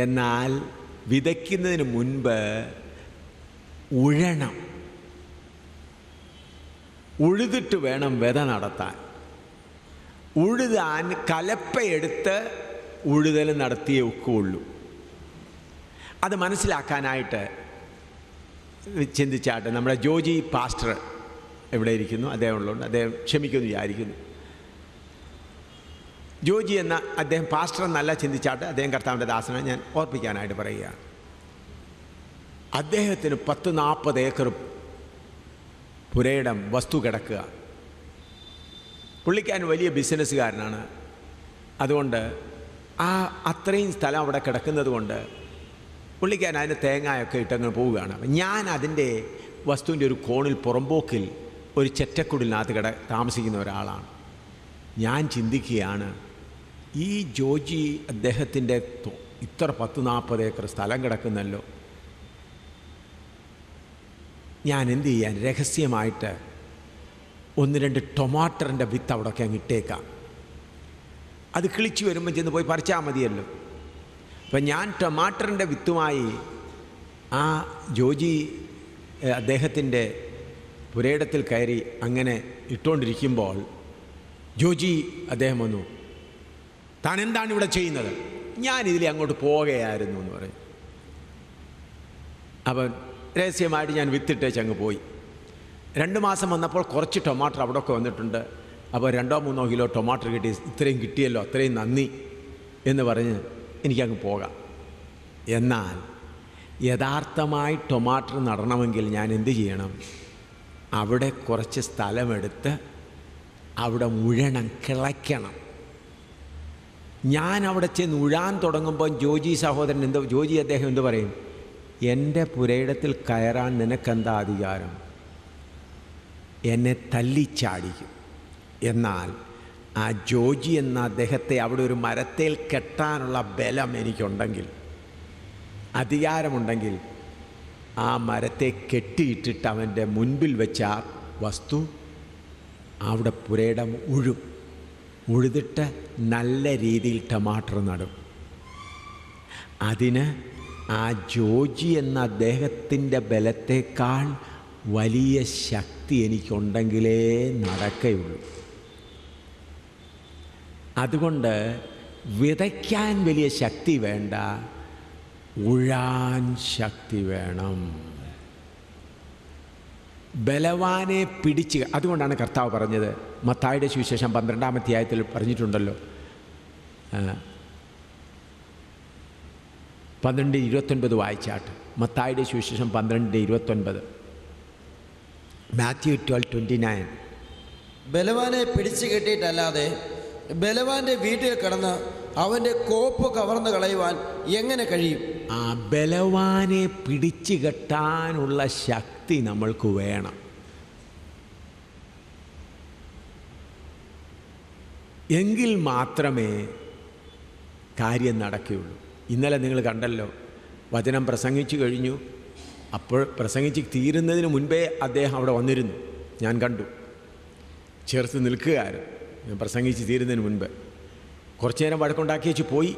എന്നാൽ വിതയ്ക്കുന്നതിന് മുൻപ് ഉഴണം. ഉഴുതിട്ട് വേണം വിത നടത്താൻ. ഉഴുതാൻ കലപ്പയെടുത്ത് ഉഴുതൽ നടത്തിയേ ഒക്കുകയുള്ളൂ. അത് മനസ്സിലാക്കാനായിട്ട് ചിന്തിച്ചാട്ടെ. നമ്മുടെ ജോജി പാസ്റ്റർ എവിടെ ഇരിക്കുന്നു? അദ്ദേഹം ഉള്ളതുകൊണ്ട് അദ്ദേഹം ക്ഷമിക്കുമെന്ന് വിചാരിക്കുന്നു. ജോജി എന്ന അദ്ദേഹം പാസ്റ്റർ എന്നല്ല ചിന്തിച്ചാട്ടെ, അദ്ദേഹം കർത്താവിൻ്റെ ദാസനെ ഞാൻ ഓർപ്പിക്കാനായിട്ട് പറയുകയാണ്. അദ്ദേഹത്തിന് 10-40 ഏക്കർ പുരയിടം വസ്തു കിടക്കുക. പുള്ളിക്കാരൻ വലിയ ബിസിനസ്സുകാരനാണ്. അതുകൊണ്ട് അത്രയും സ്ഥലം അവിടെ കിടക്കുന്നത് കൊണ്ട് പുള്ളിക്കാരൻ അതിന് തേങ്ങയൊക്കെ ഇട്ടങ്ങ് പോവുകയാണ്. ഞാൻ അതിൻ്റെ വസ്തുവിൻ്റെ ഒരു കോണിൽ പുറമ്പോക്കിൽ ഒരു ചെറ്റക്കുടിലിനകത്ത് താമസിക്കുന്ന ഒരാളാണ്. ഞാൻ ചിന്തിക്കുകയാണ്, ഈ ജോജി അദ്ദേഹത്തിൻ്റെ ഇത്ര 10-40 ഏക്കർ സ്ഥലം കിടക്കുന്നല്ലോ, ഞാൻ എന്ത് ചെയ്യാൻ? രഹസ്യമായിട്ട് 1-2 ടൊമാറ്ററിൻ്റെ വിത്ത് അവിടെയൊക്കെ അങ്ങ് ഇട്ടേക്കാം. അത് കിളിച്ച് വരുമ്പോൾ ചെന്ന് പോയി പറിച്ചാൽ മതിയല്ലോ. അപ്പം ഞാൻ ടൊമാറ്ററിൻ്റെ വിത്തുമായി ആ ജോജി അദ്ദേഹത്തിൻ്റെ പുരയിടത്തിൽ കയറി അങ്ങനെ ഇട്ടുകൊണ്ടിരിക്കുമ്പോൾ ജോജി അദ്ദേഹം വന്നു. താൻ എന്താണ് ഇവിടെ ചെയ്യുന്നത്? ഞാനിതിൽ അങ്ങോട്ട് പോകുകയായിരുന്നു എന്ന് പറയും. അപ്പം രഹസ്യമായിട്ട് ഞാൻ വിത്തിട്ടേച്ച് അങ്ങ് പോയി. 2 മാസം വന്നപ്പോൾ കുറച്ച് ടൊമാറ്റർ അവിടെയൊക്കെ വന്നിട്ടുണ്ട്. അപ്പോൾ 2-3 കിലോ ടൊമാറ്റർ കിട്ടി. ഇത്രയും കിട്ടിയല്ലോ, അത്രയും നന്ദി എന്ന് പറഞ്ഞ് എനിക്കങ്ങ് പോകാം. എന്നാൽ യഥാർത്ഥമായി ടൊമാറ്റർ നടണമെങ്കിൽ ഞാൻ എന്ത് ചെയ്യണം? അവിടെ കുറച്ച് സ്ഥലമെടുത്ത് അവിടെ ഉഴണം, കിളയ്ക്കണം. ഞാൻ അവിടെ ചെന്ന് ഉഴാൻ തുടങ്ങുമ്പോൾ ജോജി സഹോദരൻ ജോജി അദ്ദേഹം എന്ത് പറയും? എൻ്റെ പുരയിടത്തിൽ കയറാൻ നിനക്കെന്താ അധികാരം? എന്നെ തല്ലിച്ചാടിക്കും. എന്നാൽ ആ ജോജി എന്ന അദ്ദേഹത്തെ അവിടെ ഒരു മരത്തേൽ കെട്ടാനുള്ള ബലം എനിക്കുണ്ടെങ്കിൽ, അധികാരമുണ്ടെങ്കിൽ, ആ മരത്തെ കെട്ടിയിട്ടിട്ട് അവൻ്റെ മുൻപിൽ വെച്ച ആ വസ്തു അവിടെ പുരയിടം ഉഴുതിട്ട് നല്ല രീതിയിൽ ടമാറ്റർ നടും. അതിന് ആ ജോജി എന്ന അദ്ദേഹത്തിൻ്റെ ബലത്തേക്കാൾ വലിയ ശക്തി എനിക്കുണ്ടെങ്കിലേ നടക്കുകയുള്ളൂ. അതുകൊണ്ട് വിതയ്ക്കാൻ വലിയ ശക്തി വേണ്ട, ഉഴാൻ ശക്തി വേണം. ബലവാനെ പിടിച്ച്, അതുകൊണ്ടാണ് കർത്താവ് പറഞ്ഞത്, മത്തായിയുടെ സുവിശേഷം 12-ാം അധ്യായത്തിൽ പറഞ്ഞിട്ടുണ്ടല്ലോ, 12:29 വായിച്ചാട്ട്. മത്തായിയുടെ സുവിശേഷം 12:29. മാത്യു 12:29. ബലവാനെ പിടിച്ചു കെട്ടിയിട്ടല്ലാതെ ബലവാന്റെ വീട്ടിൽ കിടന്ന് അവൻ്റെ കോപ്പ് കവർന്നു കളയുവാൻ എങ്ങനെ കഴിയും? ആ ബലവാനെ പിടിച്ചു കെട്ടാനുള്ള ശക്തി നമ്മൾക്ക് വേണം. എങ്കിൽ മാത്രമേ കാര്യം നടക്കുകയുള്ളൂ. ഇന്നലെ നിങ്ങൾ കണ്ടല്ലോ, വചനം പ്രസംഗിച്ചു കഴിഞ്ഞു. അപ്പോൾ പ്രസംഗിച്ച് തീരുന്നതിന് മുൻപേ അദ്ദേഹം അവിടെ വന്നിരുന്നു. ഞാൻ കണ്ടു, ചേർത്ത് നിൽക്കുകയായിരുന്നു. ഞാൻ പ്രസംഗിച്ച് തീരുന്നതിന് മുൻപ് കുറച്ചു നേരം വഴക്കുണ്ടാക്കി വെച്ച് പോയി.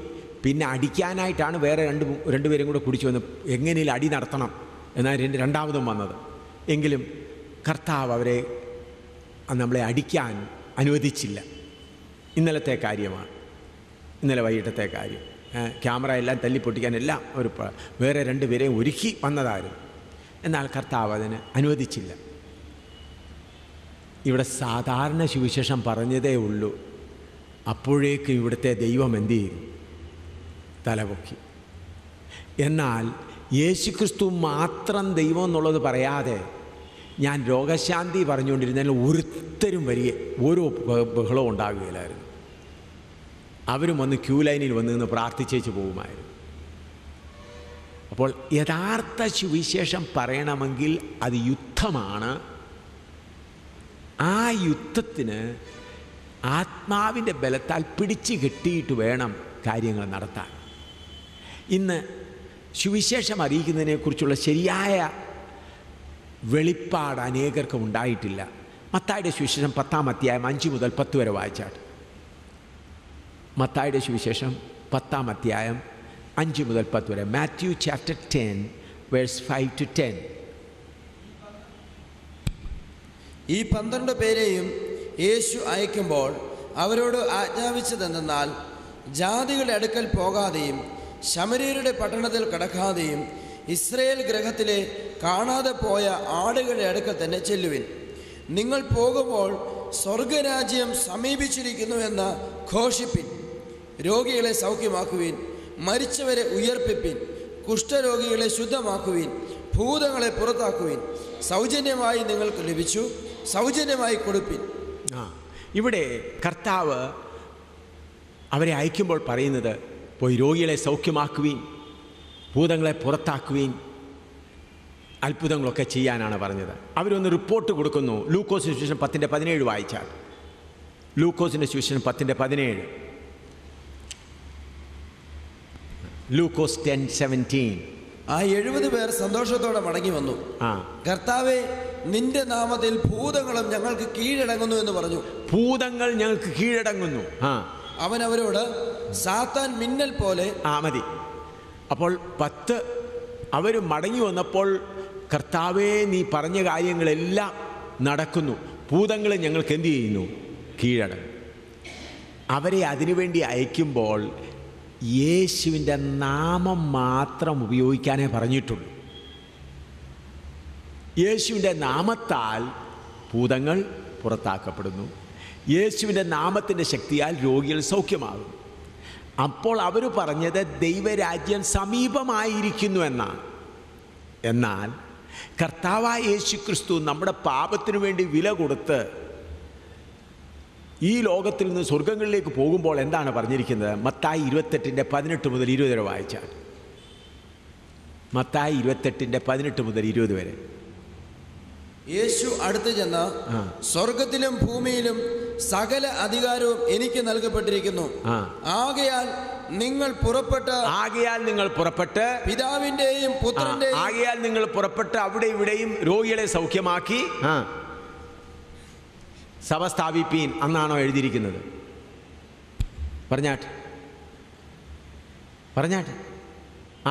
പിന്നെ അടിക്കാനായിട്ടാണ് വേറെ രണ്ടുപേരും കൂടെ കുടിച്ചു വന്ന് എങ്ങനെയും അടി നടത്തണം എന്നാൽ രണ്ടാമതും വന്നത്. എങ്കിലും കർത്താവ് അവരെ നമ്മളെ അടിക്കാൻ അനുവദിച്ചില്ല. ഇന്നലത്തെ കാര്യമാണ്, ഇന്നലെ വൈകിട്ടത്തെ കാര്യം. ക്യാമറ എല്ലാം തല്ലിപ്പൊട്ടിക്കാൻ എല്ലാം വേറെ 2 പേരെയും ഒരുക്കി വന്നതായിരുന്നു. എന്നാൽ കർത്താവ് അതിന് അനുവദിച്ചില്ല. ഇവിടെ സാധാരണ സുവിശേഷം പറഞ്ഞതേ ഉള്ളൂ. അപ്പോഴേക്കും ഇവിടുത്തെ ദൈവം എന്തു ചെയ്തു? തലപൊക്കി. എന്നാൽ യേശുക്രിസ്തു മാത്രം ദൈവം എന്നുള്ളത് പറയാതെ ഞാൻ രോഗശാന്തി പറഞ്ഞുകൊണ്ടിരുന്നതിൽ ഒരുത്തരും ഓരോ ബഹളവും ഉണ്ടാകുകയില്ലായിരുന്നു. അവരും വന്ന് ക്യൂ ലൈനിൽ വന്ന് നിന്ന് പ്രാർത്ഥിച്ചേച്ച് പോകുമായിരുന്നു. അപ്പോൾ യഥാർത്ഥ സുവിശേഷം പറയണമെങ്കിൽ അത് യുദ്ധമാണ്. ആ യുദ്ധത്തിന് ആത്മാവിൻ്റെ ബലത്താൽ പിടിച്ചു കെട്ടിയിട്ട് വേണം കാര്യങ്ങൾ നടത്താൻ. ഇന്ന് സുവിശേഷം അറിയിക്കുന്നതിനെക്കുറിച്ചുള്ള ശരിയായ വെളിപ്പാട് അനേകർക്കും ഉണ്ടായിട്ടില്ല. മത്തായിയുടെ സുവിശേഷം 10-ാം അധ്യായം 5 മുതൽ 10 വരെ വായിച്ചാട്ട്. മത്തായിയുടെ സുവിശേഷം 10-ാം അധ്യായം 5 മുതൽ 10 വരെ. Matthew chapter 10 verse 5 to 10. ഈ 12 പേരെയും യേശു അയക്കുമ്പോൾ അവരോട് ആജ്ഞാപിച്ചതെന്നാൽ ജാതികളുടെ അടുക്കൽ പോകാതെയും ശമര്യരുടെ പട്ടണത്തിൽ കടക്കാതെയും ഇസ്രയേൽ ഗൃഹത്തിലെ കാണാതെ പോയ ആടുകളുടെ അടുക്കൽ തന്നെ ചെല്ലുവിൻ. നിങ്ങൾ പോകുമ്പോൾ സ്വർഗരാജ്യം സമീപിച്ചിരിക്കുന്നു എന്ന് ഘോഷിപ്പിൻ. രോഗികളെ സൗഖ്യമാക്കുവിൻ, മരിച്ചവരെ ഉയർപ്പിപ്പിൻ, കുഷ്ഠരോഗികളെ ശുദ്ധമാക്കുവിൻ, ഭൂതങ്ങളെ പുറത്താക്കുവിൻ. സൗജന്യമായി നിങ്ങൾക്ക് ലഭിച്ചു, സൗജന്യമായി കൊടുപ്പിൻ. ഇവിടെ കർത്താവ് അവരെ അയക്കുമ്പോൾ പറയുന്നത്, പോയി രോഗികളെ സൗഖ്യമാക്കുവീൻ, ഭൂതങ്ങളെ പുറത്താക്കുവീൻ, അത്ഭുതങ്ങളൊക്കെ ചെയ്യാനാണ് പറഞ്ഞത്. അവരൊന്ന് റിപ്പോർട്ട് കൊടുക്കുന്നു. ലൂക്കോസിൻ്റെ സുവിശേഷം 10:17 വായിച്ചാൽ. ലൂക്കോസിൻ്റെ സുവിശേഷം 10:17. ലൂക്കോസ് 10:17. ആ 70 പേർ സന്തോഷത്തോടെ മടങ്ങി വന്നു. കർത്താവേ, നിന്റെ നാമത്തിൽ ഭൂതങ്ങളും ഞങ്ങൾക്ക് കീഴടങ്ങുന്നു എന്ന് പറഞ്ഞു. ഭൂതങ്ങൾ ഞങ്ങൾക്ക് കീഴടങ്ങുന്നു. അവൻ അവരോട്, സാത്താൻ മിന്നൽ പോലെ. മതി. അപ്പോൾ 10 അവർ മടങ്ങി വന്നപ്പോൾ, കർത്താവേ, നീ പറഞ്ഞ കാര്യങ്ങളെല്ലാം നടക്കുന്നു, ഭൂതങ്ങൾ ഞങ്ങൾക്ക് എന്ത് ചെയ്യുന്നു? കീഴടങ്ങും. അവരെ അതിനുവേണ്ടി അയക്കുമ്പോൾ യേശുവിൻ്റെ നാമം മാത്രം ഉപയോഗിക്കാനേ പറഞ്ഞിട്ടുള്ളൂ. യേശുവിൻ്റെ നാമത്താൽ ഭൂതങ്ങൾ പുറത്താക്കപ്പെടുന്നു. യേശുവിൻ്റെ നാമത്തിൻ്റെ ശക്തിയാൽ രോഗികൾ സൗഖ്യമാകും. അപ്പോൾ അവർ പറഞ്ഞത് ദൈവരാജ്യം സമീപമായിരിക്കുന്നു എന്നാണ്. എന്നാൽ കർത്താവായ യേശു ക്രിസ്തു നമ്മുടെ പാപത്തിനു വേണ്ടി വില കൊടുത്ത് ഈ ലോകത്തിൽ നിന്ന് സ്വർഗങ്ങളിലേക്ക് പോകുമ്പോൾ എന്താണ് പറഞ്ഞിരിക്കുന്നത്? മത്തായി 28:18 മുതൽ 20 വരെ വായിച്ചാൽ. മത്തായി 28:18 മുതൽ 20 വരെ. യേശു അടുത്ത് ചെന്ന്, സ്വർഗത്തിലും ഭൂമിയിലും സകല അധികാരവും എനിക്ക് നൽകപ്പെട്ടിരിക്കുന്നു. ആകയാൽ നിങ്ങൾ പുറപ്പെട്ട് പിതാവിന്റെയും പുത്രന്റെയും നിങ്ങൾ പുറപ്പെട്ട് അവിടെ ഇവിടെയും രോഗികളെ സൗഖ്യമാക്കി സഭ സ്ഥാപിപ്പീൻ എന്നാണോ എഴുതിയിരിക്കുന്നത്? പറഞ്ഞാട്ടെ.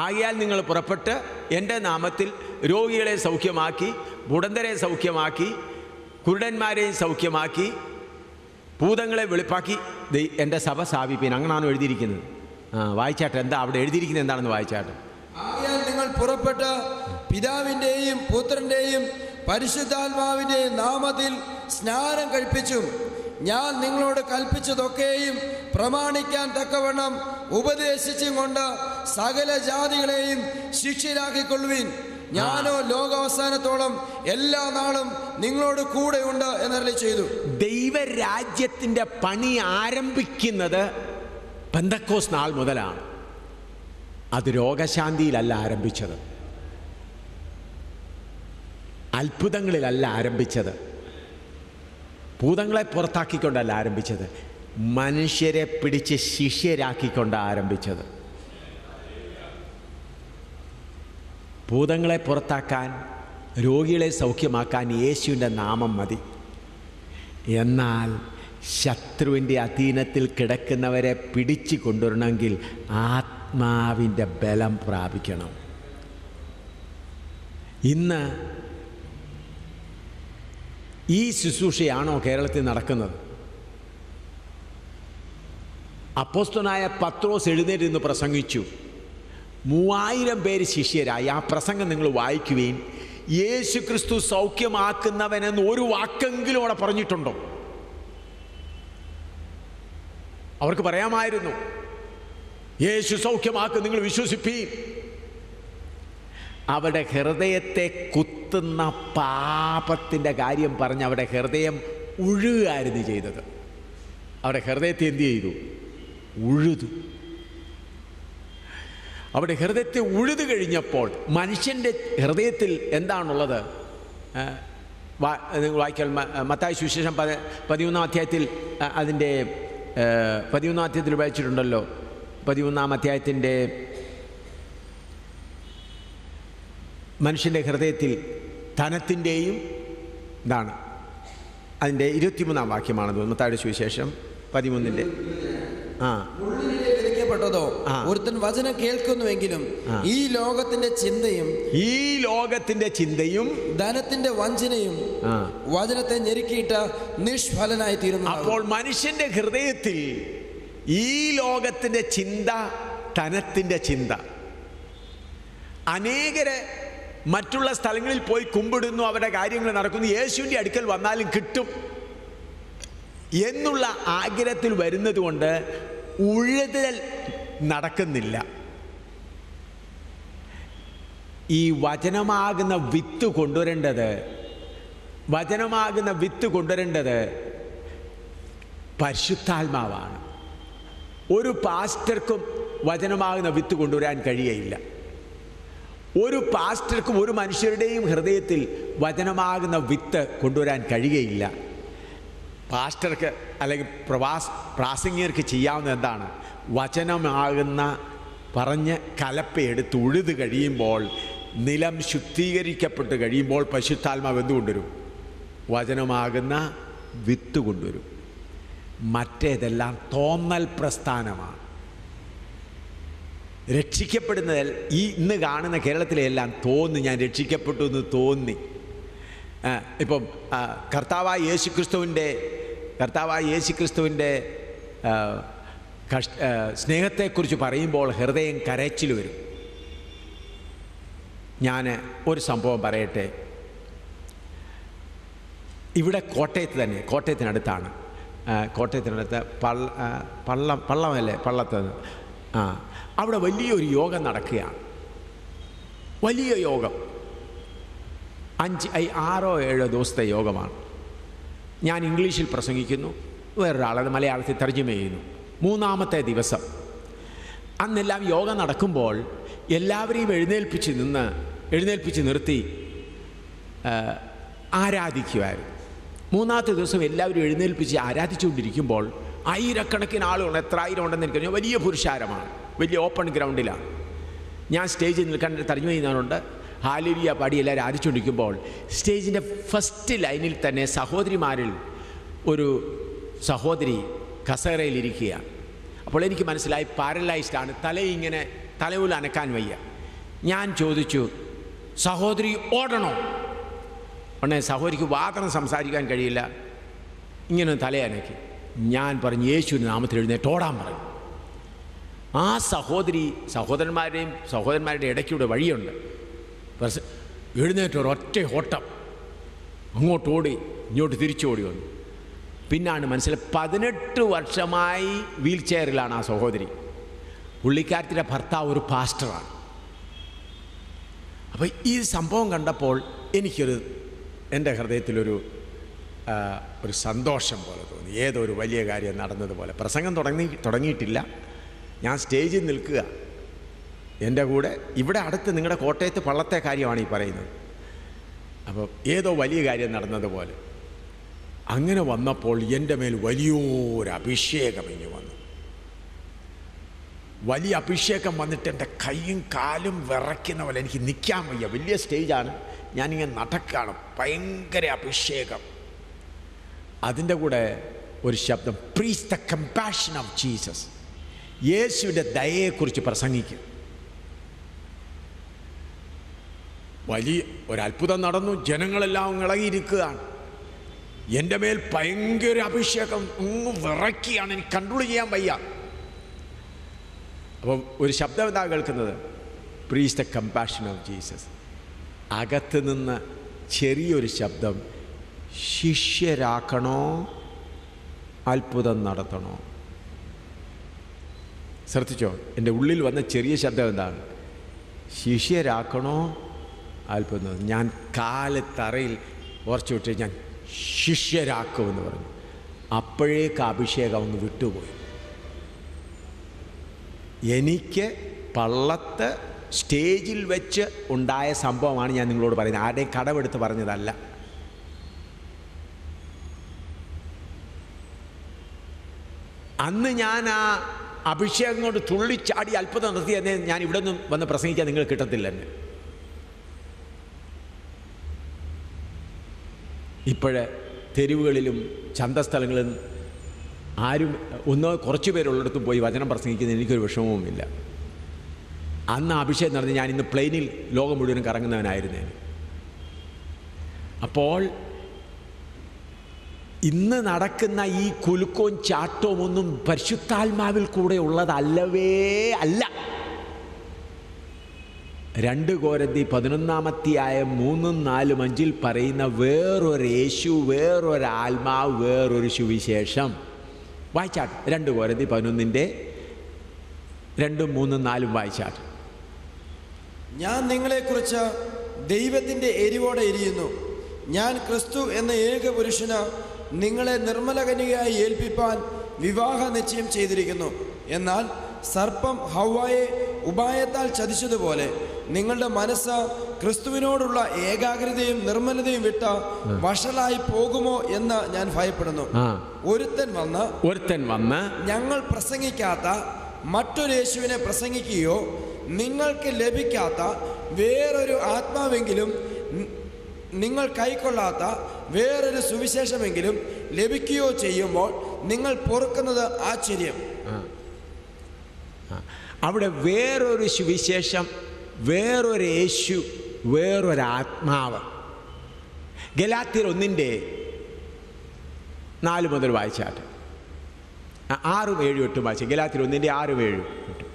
ആകയാൽ നിങ്ങൾ പുറപ്പെട്ട് എൻ്റെ നാമത്തിൽ രോഗികളെ സൗഖ്യമാക്കി, മുടന്തരെ സൗഖ്യമാക്കി, കുരുടന്മാരെയും സൗഖ്യമാക്കി, ഭൂതങ്ങളെ വെളിപ്പാക്കി എൻ്റെ സഭ സ്ഥാപിപ്പീൻ. അങ്ങനെയാണോ എഴുതിയിരിക്കുന്നത്? വായിച്ചാട്ടെ. എന്താ അവിടെ എഴുതിയിരിക്കുന്നത്? എന്താണെന്ന് വായിച്ചാട്ടെ. ആകയാൽ നിങ്ങൾ പുറപ്പെട്ട് പിതാവിൻ്റെയും പുത്രൻ്റെയും പരിശുദ്ധാത്മാവിൻ്റെയും നാമത്തിൽ സ്നാനം കഴിപ്പിച്ചും ഞാൻ നിങ്ങളോട് കൽപ്പിച്ചതൊക്കെയും പ്രമാണിക്കാൻ തക്കവണ്ണം ഉപദേശിച്ചും കൊണ്ട് സകല ജാതികളെയും ശിഷ്യരാക്കിക്കൊള്ളുവിൻ. ഞാനോ ലോകാവസാനത്തോളം എല്ലാ നാളും നിങ്ങളോട് കൂടെ ഉണ്ട് എന്നരുളി ചെയ്തു. ദൈവരാജ്യത്തിൻ്റെ പണി ആരംഭിക്കുന്നത് പെന്തക്കോസ്ത് നാൾ മുതലാണ്. അത് രോഗശാന്തിയിലല്ല ആരംഭിച്ചത്, അത്ഭുതങ്ങളിലല്ല ആരംഭിച്ചത്, ഭൂതങ്ങളെ പുറത്താക്കിക്കൊണ്ടല്ല ആരംഭിച്ചത്, മനുഷ്യരെ പിടിച്ച് ശിഷ്യരാക്കിക്കൊണ്ടാണ് ആരംഭിച്ചത്. ഭൂതങ്ങളെ പുറത്താക്കാൻ, രോഗികളെ സൗഖ്യമാക്കാൻ യേശുവിൻ്റെ നാമം മതി. എന്നാൽ ശത്രുവിൻ്റെ അധീനത്തിൽ കിടക്കുന്നവരെ പിടിച്ചു കൊണ്ടുവരണമെങ്കിൽ ആത്മാവിൻ്റെ ബലം പ്രാപിക്കണം. ഇന്ന് ഈ ശുശ്രൂഷയാണോ കേരളത്തിൽ നടക്കുന്നത്? അപ്പോസ്തലനായ പത്രോസ് എഴുന്നേറ്റ് പ്രസംഗിച്ചു, 3000 പേര് ശിഷ്യരായി. ആ പ്രസംഗം നിങ്ങൾ വായിക്കുവേൻ. യേശു ക്രിസ്തു സൗഖ്യമാക്കുന്നവനെന്ന് ഒരു വാക്കെങ്കിലും അവിടെ പറഞ്ഞിട്ടുണ്ടോ? അവർക്ക് പറയാമായിരുന്നു, യേശു സൗഖ്യമാക്കും, നിങ്ങൾ വിശ്വസിപ്പീൻ. അവിടെ ഹൃദയത്തെ കുത്തുന്ന പാപത്തിൻ്റെ കാര്യം പറഞ്ഞ് അവിടെ ഹൃദയം ഉഴുകയായിരുന്നു ചെയ്തത്. അവിടെ ഹൃദയത്തെ എന്ത് ചെയ്തു? ഉഴുതു. അവിടെ ഹൃദയത്തെ ഉഴുതു കഴിഞ്ഞപ്പോൾ മനുഷ്യൻ്റെ ഹൃദയത്തിൽ എന്താണുള്ളത്? വായിക്കൽ മത്തായി സുവിശേഷം 11-ാം അധ്യായത്തിൽ അതിൻ്റെ 11-ാം അധ്യായത്തിൽ വായിച്ചിട്ടുണ്ടല്ലോ. 11-ാം അധ്യായത്തിൻ്റെ മനുഷ്യൻ്റെ ഹൃദയത്തിൽ ധനത്തിൻ്റെയും എന്താണ് അതിൻ്റെ 23-ാം വാക്യമാണെന്ന് തോന്നുന്നു. മത്തായിയുടെ സുവിശേഷം 13-ന്റെ. എന്നുള്ളതോ? ഒരുത്തൻ വചനം കേൾക്കുന്നുവെങ്കിലും ഈ ലോകത്തിന്റെ ചിന്തയും ധനത്തിന്റെ വഞ്ചനയും വചനത്തെ ഞെരുക്കിയിട്ട നിഷ്ഫലനായി തീരുന്നു. അപ്പോൾ മനുഷ്യന്റെ ഹൃദയത്തിൽ ഈ ലോകത്തിന്റെ ചിന്ത, ധനത്തിന്റെ ചിന്ത. അനേകര് മറ്റുള്ള സ്ഥലങ്ങളിൽ പോയി കുമ്പിടുന്നു, അവരുടെ കാര്യങ്ങൾ നടക്കുന്നു, യേശുവിൻ്റെ അടുക്കൽ വന്നാലും കിട്ടും എന്നുള്ള ആഗ്രഹത്തിൽ വരുന്നത് കൊണ്ട് ഉഴുതൽ നടക്കുന്നില്ല. ഈ വചനമാകുന്ന വിത്ത് കൊണ്ടുവരേണ്ടത് പരിശുദ്ധാത്മാവാണ്. ഒരു പാസ്റ്റർക്കും വചനമാകുന്ന വിത്ത് കൊണ്ടുവരാൻ കഴിയയില്ല. ഒരു പാസ്റ്റർക്കും ഒരു മനുഷ്യരുടെയും ഹൃദയത്തിൽ വചനമാകുന്ന വിത്ത് കൊണ്ടുവരാൻ കഴിയുകയില്ല. പാസ്റ്റർക്ക് അല്ലെങ്കിൽ പ്രാസംഗികർക്ക് ചെയ്യാവുന്ന എന്താണ്? വചനമാകുന്ന പറഞ്ഞ് കലപ്പയെടുത്ത് ഉഴുത് കഴിയുമ്പോൾ, നിലം ശുദ്ധീകരിക്കപ്പെട്ട് കഴിയുമ്പോൾ പരിശുദ്ധാത്മാവ് എന്ത് കൊണ്ടുവരും? വചനമാകുന്ന വിത്ത് കൊണ്ടുവരും. മറ്റേതെല്ലാം തോന്നൽ പ്രസ്ഥാനമാണ്. രക്ഷിക്കപ്പെടുന്നതിൽ ഈ ഇന്ന് കാണുന്ന കേരളത്തിലെ എല്ലാം തോന്നി, ഞാൻ രക്ഷിക്കപ്പെട്ടു എന്ന് തോന്നി. ഇപ്പം കർത്താവായ യേശുക്രിസ്തുവിൻ്റെ സ്നേഹത്തെക്കുറിച്ച് പറയുമ്പോൾ ഹൃദയം കരച്ചിൽ വരും. ഞാൻ ഒരു സംഭവം പറയട്ടെ. ഇവിടെ കോട്ടയത്തിനടുത്താണ്, കോട്ടയത്തിനടുത്ത് പള്ളത്ത് അവിടെ വലിയൊരു യോഗം നടക്കുകയാണ്. വലിയ യോഗം, 6-7 ദിവസത്തെ യോഗമാണ്. ഞാൻ ഇംഗ്ലീഷിൽ പ്രസംഗിക്കുന്നു, വേറൊരാളത് മലയാളത്തിൽ തർജ്ജമ ചെയ്യുന്നു. 3-ാമത്തെ ദിവസം അന്നെല്ലാം യോഗം നടക്കുമ്പോൾ എല്ലാവരെയും എഴുന്നേൽപ്പിച്ച് നിർത്തി ആരാധിക്കുമായിരുന്നു. 3-ാമത്തെ ദിവസം എല്ലാവരും എഴുന്നേൽപ്പിച്ച് ആരാധിച്ചുകൊണ്ടിരിക്കുമ്പോൾ ആയിരക്കണക്കിന് ആളുകൾ, എത്ര ആയിരം ഉണ്ടെന്ന് എനിക്ക്, വലിയ പുരുഷാരമാണ്, വലിയ ഓപ്പൺ ഗ്രൗണ്ടിലാണ്. ഞാൻ സ്റ്റേജിൽ നിൽക്കാൻ തർജ്ജമ ചെയ്യുന്നവരുണ്ട്. ഹാലേലൂയ പാടി എല്ലാവരും ആരാധിച്ചുകൊണ്ടിരിക്കുമ്പോൾ സ്റ്റേജിൻ്റെ ഫസ്റ്റ് ലൈനിൽ തന്നെ സഹോദരിമാരിൽ ഒരു സഹോദരി കസേരയിലിരിക്കുകയാണ്. അപ്പോൾ എനിക്ക് മനസ്സിലായി പാരലൈസ്ഡാണ്, തലയിൽ അനക്കാൻ വയ്യ. ഞാൻ ചോദിച്ചു, സഹോദരി ഓടണോ? ഉടനെ സഹോദരിക്ക് മാത്രം സംസാരിക്കാൻ കഴിയില്ല, ഇങ്ങനെ തലയനക്കി. ഞാൻ പറഞ്ഞു, യേശുവിൻ്റെ നാമത്തിൽ എഴുന്നേറ്റ് ഓടാൻ പറഞ്ഞു. ആ സഹോദരന്മാരുടെ ഇടയ്ക്കൂടെ വഴിയുണ്ട്. എഴുന്നേറ്റ് ഒരൊറ്റ ഓട്ടം, അങ്ങോട്ടോടി ഇങ്ങോട്ട് തിരിച്ചോടി വന്നു. പിന്നാണ് മനസ്സിലായി 18 വർഷമായി വീൽ ചെയറിലാണ് ആ സഹോദരി. പുള്ളിക്കാരത്തിൻ്റെ ഭർത്താവ് ഒരു പാസ്റ്ററാണ്. അപ്പോൾ ഈ സംഭവം കണ്ടപ്പോൾ എൻ്റെ ഹൃദയത്തിലൊരു സന്തോഷം പോലെ തോന്നി. ഏതോ ഒരു വലിയ കാര്യം നടന്നതുപോലെ. പ്രസംഗം തുടങ്ങിയിട്ടില്ല, ഞാൻ സ്റ്റേജിൽ നിൽക്കുക. എൻ്റെ കൂടെ ഇവിടെ അടുത്ത് നിങ്ങളുടെ കോട്ടയത്ത് പള്ളത്തെ കാര്യമാണ് ഈ പറയുന്നത്. അപ്പോൾ ഏതോ വലിയ കാര്യം നടന്നതുപോലെ അങ്ങനെ വന്നപ്പോൾ എൻ്റെ മേൽ വലിയൊരു അഭിഷേകം ഇങ്ങ് വന്നു. വലിയ അഭിഷേകം വന്നിട്ട് എൻ്റെ കൈയും കാലും വിറയ്ക്കുന്ന പോലെ, എനിക്ക് നിൽക്കാൻ വയ്യ. വലിയ സ്റ്റേജാണ്, ഞാനിങ്ങനെ നടക്കുകയാണ്, ഭയങ്കര അഭിഷേകം. അതിൻ്റെ കൂടെ ഒരു ശബ്ദം, preach the compassion of Jesus, യേശുവിൻ്റെ ദയയെക്കുറിച്ച് പ്രസംഗിക്കും. വലിയ ഒരത്ഭുതം നടന്നു, ജനങ്ങളെല്ലാം ഇളകിയിരിക്കുകയാണ്. എൻ്റെ മേൽ ഭയങ്കര അഭിഷേകം, വിറയ്ക്കുകയാണ്, എനിക്ക് കൺട്രോൾ ചെയ്യാൻ വയ്യ. അപ്പം ഒരു ശബ്ദം എന്താ കേൾക്കുന്നത്? Preach the compassion of Jesus. അകത്ത് നിന്ന് ചെറിയൊരു ശബ്ദം, ശിഷ്യരാക്കണോ അത്ഭുതം നടത്തണോ? ശ്രദ്ധിച്ചോ, എൻ്റെ ഉള്ളിൽ വന്ന ചെറിയ ശബ്ദം എന്താണ്? ശിഷ്യരാക്കണോ അത്ഭുതം. ഞാൻ കാല് തറയിൽ ഉറച്ചു വിട്ട് ഞാൻ ശിഷ്യരാക്കുമെന്ന് പറഞ്ഞു. അപ്പോഴേക്ക് അഭിഷേകം ഒന്ന് വിട്ടുപോയി. എനിക്ക് പള്ളത്ത് സ്റ്റേജിൽ വെച്ച് ഉണ്ടായ സംഭവമാണ് ഞാൻ നിങ്ങളോട് പറയുന്നത്, ആരുടെയും കടമെടുത്ത് പറഞ്ഞതല്ല. അന്ന് ഞാൻ ആ അഭിഷേകം കൊണ്ട് തുള്ളിച്ചാടി അത്ഭുതം നടത്തി തന്നെ ഞാൻ ഇവിടെ നിന്നും വന്ന് പ്രസംഗിക്കാൻ നിങ്ങൾ കിട്ടത്തില്ല എന്നെ. ഇപ്പോഴ് തെരുവുകളിലും ചന്തസ്ഥലങ്ങളിലും ആരും കുറച്ച് പേരുള്ളിടത്തും പോയി വചനം പ്രസംഗിക്കുന്നത് എനിക്കൊരു വിഷമവുമില്ല. അന്ന് അഭിഷേകം നടന്ന് ഞാൻ ഇന്ന് പ്ലെയിനിൽ ലോകം മുഴുവനും കറങ്ങുന്നവനായിരുന്നേ. അപ്പോൾ ഇന്ന് നടക്കുന്ന ഈ കുലുക്കവും ചാട്ടവും ഒന്നും പരിശുദ്ധാത്മാവിൽ കൂടെ ഉള്ളതല്ലവേ അല്ല. 2 കൊരിന്ത്യർ 11-3-4-5 പറയുന്ന വേറൊരു യേശു, വേറൊരു ആത്മാവ്, വേറൊരു സുവിശേഷം. വായിച്ചാട്ട് 2 കൊരിന്ത്യർ 11-2-3-4 വായിച്ചാട്ട്. ഞാൻ നിങ്ങളെക്കുറിച്ച് ദൈവത്തിൻ്റെ എരിവോടെ എരിയുന്നു. ഞാൻ ക്രിസ്തു എന്ന ഏക പുരുഷന് നിങ്ങളെ നിർമ്മല കന്യകയായി ഏൽപ്പിപ്പാൻ വിവാഹ നിശ്ചയം ചെയ്തിരിക്കുന്നു. എന്നാൽ സർപ്പം ഹവ്വായെ ഉപായത്താൽ ചതിച്ചതുപോലെ നിങ്ങളുടെ മനസ്സ് ക്രിസ്തുവിനോടുള്ള ഏകാഗ്രതയും നിർമ്മലതയും വിട്ട് വഷളായി പോകുമോ എന്ന് ഞാൻ ഭയപ്പെടുന്നു. ഒരുത്തൻ വന്ന് ഞങ്ങൾ പ്രസംഗിക്കാത്ത മറ്റൊരു യേശുവിനെ പ്രസംഗിക്കുകയോ നിങ്ങൾക്ക് ലഭിക്കാത്ത വേറൊരു ആത്മാവെങ്കിലും നിങ്ങൾ കൈക്കൊള്ളാത്ത വേറൊരു സുവിശേഷമെങ്കിലും ലഭിക്കുകയോ ചെയ്യുമ്പോൾ നിങ്ങൾ പൊറുക്കുന്നത് ആശ്ചര്യം. അവിടെ വേറൊരു സുവിശേഷം, വേറൊരു യേശു, വേറൊരാത്മാവ്. ഗലാത്യർ 1-4 മുതൽ വായിച്ചാട്ടെ. 6-7-8 വായിച്ചു. ഗലാത്യർ 1-6-7-8.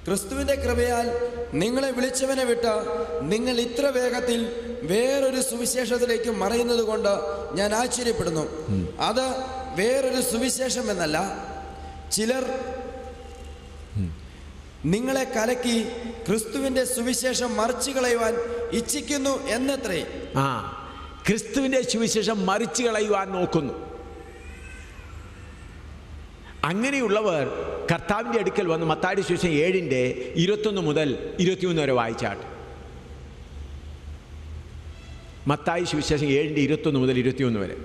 ക്രിസ്തുവിന്റെ കൃപയാൽ നിങ്ങളെ വിളിച്ചവനെ വിട്ട് നിങ്ങൾ ഇത്ര വേഗത്തിൽ വേറൊരു സുവിശേഷത്തിലേക്ക് മറയുന്നത് കൊണ്ട് ഞാൻ ആശ്ചര്യപ്പെടുന്നു. അത് വേറൊരു സുവിശേഷം എന്നല്ല, ചിലർ നിങ്ങളെ കലക്കി ക്രിസ്തുവിന്റെ സുവിശേഷം മറിച്ചു കളയുവാൻ ഇച്ഛിക്കുന്നു എന്നത്രേ. ക്രിസ്തുവിന്റെ സുവിശേഷം മറിച്ചു കളയുവാൻ നോക്കുന്നു. അങ്ങനെയുള്ളവർ കർത്താവിൻ്റെ അടുക്കൽ വന്ന് മത്തായിയുടെ സുവിശേഷം 7-21 മുതൽ 23 വരെ വായിച്ചാട്ട്. മത്തായി സുവിശേഷം 7-21 മുതൽ 21 വരെ.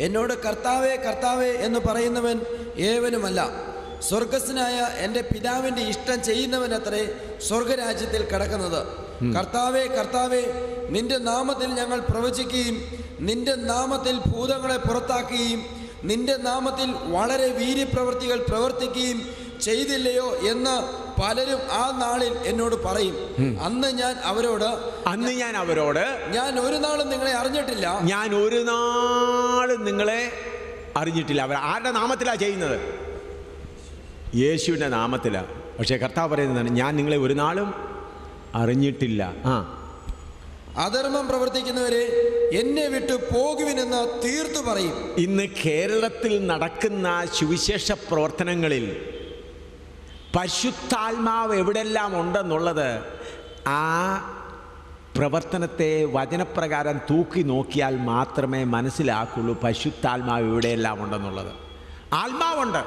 എന്നോട് കർത്താവേ കർത്താവേ എന്ന് പറയുന്നവൻ ഏവനുമല്ല, സ്വർഗസ്ഥനായ എൻ്റെ പിതാവിൻ്റെ ഇഷ്ടം ചെയ്യുന്നവനത്രേ സ്വർഗരാജ്യത്തിൽ കടക്കുന്നത്. കർത്താവേ കർത്താവേ, നിന്റെ നാമത്തിൽ ഞങ്ങൾ പ്രവചിക്കുകയും നിന്റെ നാമത്തിൽ ഭൂതങ്ങളെ പുറത്താക്കുകയും നിന്റെ നാമത്തിൽ വളരെ വീര്യപ്രവൃത്തികൾ പ്രവർത്തിക്കുകയും ചെയ്തില്ലയോ എന്ന് പലരും ആ നാളിൽ എന്നോട് പറയും. അന്ന് ഞാൻ അവരോട് ഞാൻ ഒരു നാളും നിങ്ങളെ അറിഞ്ഞിട്ടില്ല. അവർ ആരുടെ നാമത്തിലാണ് ചെയ്യുന്നത്? യേശുവിൻ്റെ നാമത്തിലാണ്. പക്ഷേ കർത്താവ് പറയുന്നതാണ്, ഞാൻ നിങ്ങളെ ഒരു നാളും അറിഞ്ഞിട്ടില്ല. അധർമ്മം പ്രവർത്തിക്കുന്നവരെ എന്നെ വിട്ടു പോകുവിനെന്ന് തീർത്തു പറയും. ഇന്ന് കേരളത്തിൽ നടക്കുന്ന സുവിശേഷ പ്രവർത്തനങ്ങളിൽ പരിശുദ്ധാത്മാവ് എവിടെല്ലാം ഉണ്ടെന്നുള്ളത് ആ പ്രവർത്തനത്തെ വചനപ്രകാരം തൂക്കി നോക്കിയാൽ മാത്രമേ മനസ്സിലാക്കുള്ളൂ. പരിശുദ്ധാത്മാവ് എവിടെയെല്ലാം ഉണ്ടെന്നുള്ളത്. ആത്മാവുണ്ട്.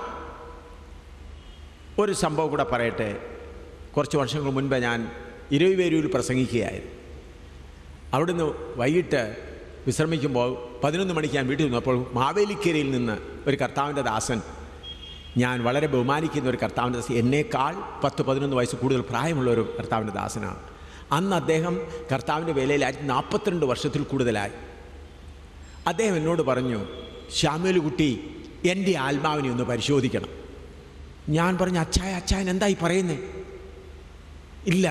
ഒരു സംഭവം കൂടെ പറയട്ടെ. കുറച്ച് വർഷങ്ങൾ മുൻപ് ഞാൻ ഇരുവേരൂരിൽ പ്രസംഗിക്കുകയായിരുന്നു. അവിടുന്ന് വൈകിട്ട് വിശ്രമിക്കുമ്പോൾ 11 മണിക്ക് ഞാൻ വീട്ടിൽ നിന്നു. അപ്പോൾ മാവേലിക്കരയിൽ നിന്ന് ഒരു കർത്താവിൻ്റെ ദാസൻ, ഞാൻ വളരെ ബഹുമാനിക്കുന്ന ഒരു കർത്താവിൻ്റെ ദാസൻ, എന്നേക്കാൾ 10-11 വയസ്സ് കൂടുതൽ പ്രായമുള്ള ഒരു കർത്താവിൻ്റെ ദാസനാണ്. അന്ന് അദ്ദേഹം കർത്താവിൻ്റെ വേലയിലായി 42 വർഷത്തിൽ കൂടുതലായി. അദ്ദേഹം എന്നോട് പറഞ്ഞു, ശാമുവേൽ കുട്ടി, എൻ്റെ ആത്മാവിനെ ഒന്ന് പരിശോധിക്കണം. ഞാൻ പറഞ്ഞു, അച്ചായൻ എന്തായി പറയുന്നേ? ഇല്ല.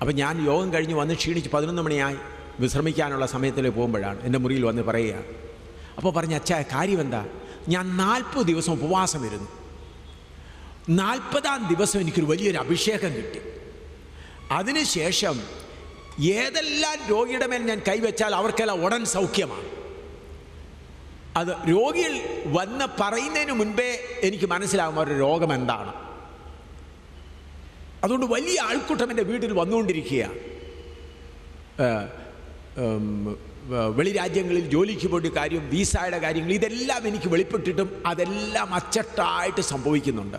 അപ്പം ഞാൻ യോഗം കഴിഞ്ഞ് വന്ന് ക്ഷീണിച്ച് 11 മണിയായി വിശ്രമിക്കാനുള്ള സമയത്തിൽ പോകുമ്പോഴാണ് എൻ്റെ മുറിയിൽ വന്ന് പറയുക. അപ്പോൾ പറഞ്ഞു, അച്ചായ കാര്യം എന്താ? ഞാൻ 40 ദിവസം ഉപവാസം ഇരുന്നു. 40-ാം ദിവസം എനിക്കൊരു വലിയൊരു അഭിഷേകം കിട്ടി. അതിനുശേഷം ഏതെല്ലാം രോഗിയുടെ മേൽ ഞാൻ കൈവച്ചാൽ അവർക്കെല്ലാം ഉടൻ സൗഖ്യമാണ്. അത് രോഗികൾ വന്ന് പറയുന്നതിന് മുൻപേ എനിക്ക് മനസ്സിലാകും അവരുടെ രോഗം എന്താണ്. അതുകൊണ്ട് വലിയ ആൾക്കൂട്ടം എൻ്റെ വീട്ടിൽ വന്നുകൊണ്ടിരിക്കുക. വെളി രാജ്യങ്ങളിൽ ജോലിക്ക് പോയിട്ട് കാര്യം, വീസയുടെ കാര്യങ്ങൾ, ഇതെല്ലാം എനിക്ക് വെളിപ്പെട്ടിട്ടും അതെല്ലാം അച്ചട്ടായിട്ട് സംഭവിക്കുന്നുണ്ട്.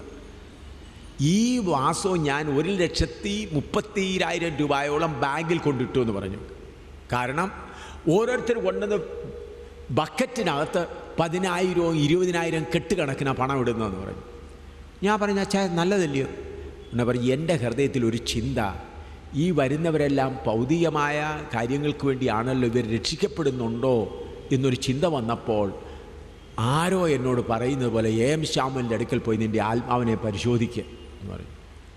ഈ മാസവും ഞാൻ 1,30,000 രൂപയോളം ബാങ്കിൽ കൊണ്ടിട്ടു എന്ന് പറഞ്ഞു. കാരണം ഓരോരുത്തർ കൊണ്ടുവന്ന് ബക്കറ്റിനകത്ത് 10,000 20,000 കെട്ടുകണക്കിന് പണം ഇടുന്നതെന്ന് പറഞ്ഞു. ഞാൻ പറഞ്ഞു, അച്ഛാ നല്ലതല്ലയോ? എന്നെ പറഞ്ഞു, എൻ്റെ ഹൃദയത്തിൽ ഒരു ചിന്ത, ഈ വരുന്നവരെല്ലാം ഭൗതികമായ കാര്യങ്ങൾക്ക് വേണ്ടിയാണല്ലോ, ഇവർ രക്ഷിക്കപ്പെടുന്നുണ്ടോ എന്നൊരു ചിന്ത വന്നപ്പോൾ ആരോ എന്നോട് പറയുന്നത് പോലെ എം ശ്യാമലിൻ്റെ അടുക്കൽ പോയി നിൻ്റെ ആത്മാവിനെ പരിശോധിക്കുക എന്ന് പറയും.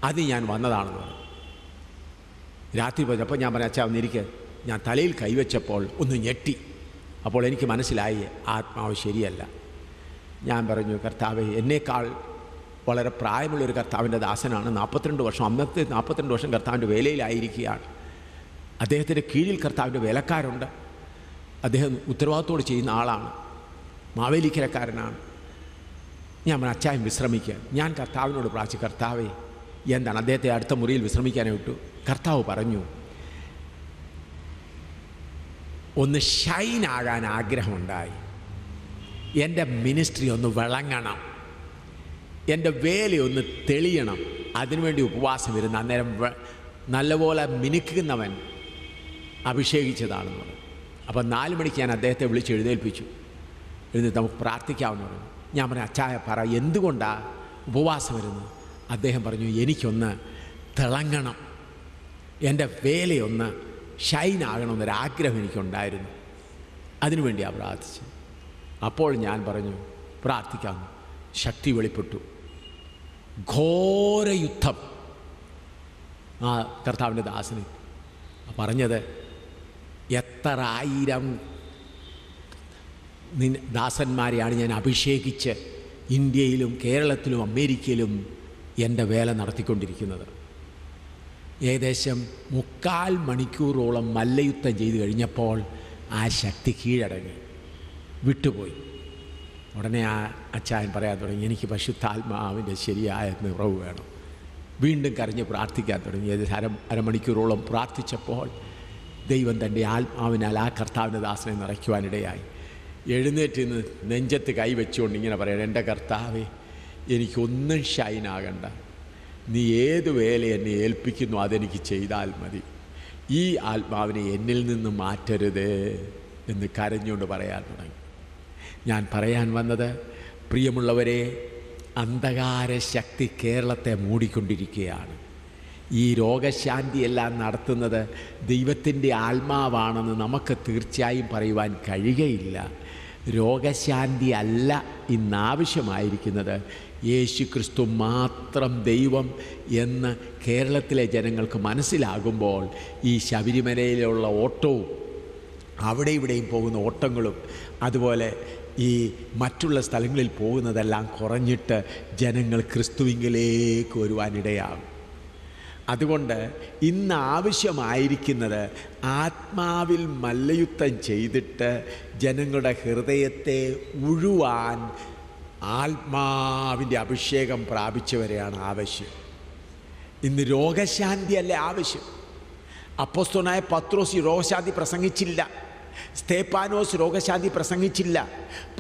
അത് ഞാൻ വന്നതാണെന്ന് പറയും. രാത്രി പോയി. അപ്പോൾ ഞാൻ പറഞ്ഞു, അച്ഛാ ഒന്നിരിക്കുക. ഞാൻ തലയിൽ കൈവച്ചപ്പോൾ ഒന്ന് ഞെട്ടി. അപ്പോൾ എനിക്ക് മനസ്സിലായി ആത്മാവ് ശരിയല്ല. ഞാൻ പറഞ്ഞു, കർത്താവേ, എന്നേക്കാൾ വളരെ പ്രായമുള്ളൊരു കർത്താവിൻ്റെ ദാസനാണ്. 42 വർഷം, അന്നത്തെ 42 വർഷം കർത്താവിൻ്റെ വേലയിലായിരിക്കുകയാണ്. അദ്ദേഹത്തിൻ്റെ കീഴിൽ കർത്താവിൻ്റെ വേലക്കാരുണ്ട്. അദ്ദേഹം ഉത്തരവാദിത്തോട് ചെയ്യുന്ന ആളാണ്, മാവേലിക്കരക്കാരനാണ്. ഞാൻ പറഞ്ഞു, അച്ചായൻ വിശ്രമിക്കുക. ഞാൻ കർത്താവിനോട് പ്രാർത്ഥിച്ചു, കർത്താവേ എന്താണ്? അദ്ദേഹത്തെ അടുത്ത മുറിയിൽ വിശ്രമിക്കാനായി വിട്ടു. കർത്താവ് പറഞ്ഞു, ഒന്ന് ഷൈനാകാൻ ആഗ്രഹമുണ്ടായി, എൻ്റെ മിനിസ്ട്രി ഒന്ന് വിളങ്ങണം, എൻ്റെ വേലയൊന്ന് തെളിയണം, അതിനുവേണ്ടി ഉപവാസം ഇരുന്ന് അന്നേരം നല്ലപോലെ മിനുക്കുന്നവൻ അഭിഷേകിച്ചതാണെന്ന് പറഞ്ഞു. അപ്പം 4 മണിക്ക് ഞാൻ അദ്ദേഹത്തെ വിളിച്ച് എഴുന്നേൽപ്പിച്ചു. എഴുന്നേറ്റ് നമുക്ക് പ്രാർത്ഥിക്കാമെന്ന് പറഞ്ഞു. ഞാൻ പറഞ്ഞു, അച്ചായ പറ, എന്തുകൊണ്ടാണ് ഉപവാസം വരുന്നത്? അദ്ദേഹം പറഞ്ഞു, എനിക്കൊന്ന് തിളങ്ങണം, എൻ്റെ വേലയൊന്ന് ഷൈനാകണമെന്നൊരാഗ്രഹം എനിക്കുണ്ടായിരുന്നു, അതിനുവേണ്ടിയാണ് പ്രാർത്ഥിച്ചത്. അപ്പോൾ ഞാൻ പറഞ്ഞു, പ്രാർത്ഥിക്കാം. ശക്തി വെളിപ്പെട്ടു. ഘോര യുദ്ധം ആ കർത്താവിൻ്റെ ദാസന് പറഞ്ഞത്. എത്ര ആയിരം ദാസന്മാരെയാണ് ഞാൻ അഭിഷേകിച്ച് ഇന്ത്യയിലും കേരളത്തിലും അമേരിക്കയിലും എൻ്റെ വേല നടത്തിക്കൊണ്ടിരിക്കുന്നത്. ഏകദേശം 3/4 മണിക്കൂറോളം മല്ലയുദ്ധം ചെയ്തു കഴിഞ്ഞപ്പോൾ ആ ശക്തി കീഴടങ്ങി, വിട്ടുപോയി. ഉടനെ ആ അച്ചായൻ പറയാൻ തുടങ്ങി, എനിക്ക് പരിശുദ്ധാത്മാവിൻ്റെ ശരിയായ നിറവ് വേണം. വീണ്ടും കരഞ്ഞ് പ്രാർത്ഥിക്കാൻ തുടങ്ങി. അരമണിക്കൂറോളം പ്രാർത്ഥിച്ചപ്പോൾ ദൈവം തൻ്റെ ആത്മാവിനാൽ ആ കർത്താവിൻ്റെ ദാസനെ നിറയ്ക്കുവാനിടയായി. എഴുന്നേറ്റ് നിന്ന് നെഞ്ചത്ത് കൈവച്ചുകൊണ്ട് ഇങ്ങനെ പറയണം, എൻ്റെ കർത്താവേ, എനിക്കൊന്നും ഷൈനാകണ്ട, നീ ഏത് വേല എന്നെ ഏൽപ്പിക്കുന്നു അതെനിക്ക് ചെയ്താൽ മതി, ഈ ആത്മാവിനെ എന്നിൽ നിന്ന് മാറ്റരുത് എന്ന് കരഞ്ഞുകൊണ്ട് പറയാൻ തുടങ്ങി. ഞാൻ പറയാൻ വന്നത്, പ്രിയമുള്ളവരെ, അന്ധകാര ശക്തി കേരളത്തെ മൂടിക്കൊണ്ടിരിക്കുകയാണ്. ഈ രോഗശാന്തിയെല്ലാം നടത്തുന്നത് ദൈവത്തിൻ്റെ ആത്മാവാണെന്ന് നമുക്ക് തീർച്ചയായും പറയുവാൻ കഴിയുകയില്ല. രോഗശാന്തി അല്ല ഇന്നാവശ്യമായിരിക്കുന്നത്, യേശു ക്രിസ്തു മാത്രം ദൈവം എന്ന് കേരളത്തിലെ ജനങ്ങൾക്ക് മനസ്സിലാകുമ്പോൾ ഈ ശബരിമലയിലുള്ള ഓട്ടവും അവിടെ ഇവിടെയും പോകുന്ന ഓട്ടങ്ങളും അതുപോലെ ഈ മറ്റുള്ള സ്ഥലങ്ങളിൽ പോകുന്നതെല്ലാം കുറഞ്ഞിട്ട് ജനങ്ങൾ ക്രിസ്തുവിങ്കിലേക്ക് വരുവാനിടയാകും. അതുകൊണ്ട് ഇന്ന് ആവശ്യമായിരിക്കുന്നത് ആത്മാവിൽ മല്ലയുദ്ധം ചെയ്തിട്ട് ജനങ്ങളുടെ ഹൃദയത്തെ ഉഴുവാൻ ആത്മാവിൻ്റെ അഭിഷേകം പ്രാപിച്ചവരെയാണ് ആവശ്യം. ഇന്ന് രോഗശാന്തിയല്ല ആവശ്യം. അപ്പോസ്തലനായ പത്രോസ് രോഗശാന്തി പ്രസംഗിച്ചില്ല, സ്തേഫാനോസ് രോഗശാന്തി പ്രസംഗിച്ചില്ല,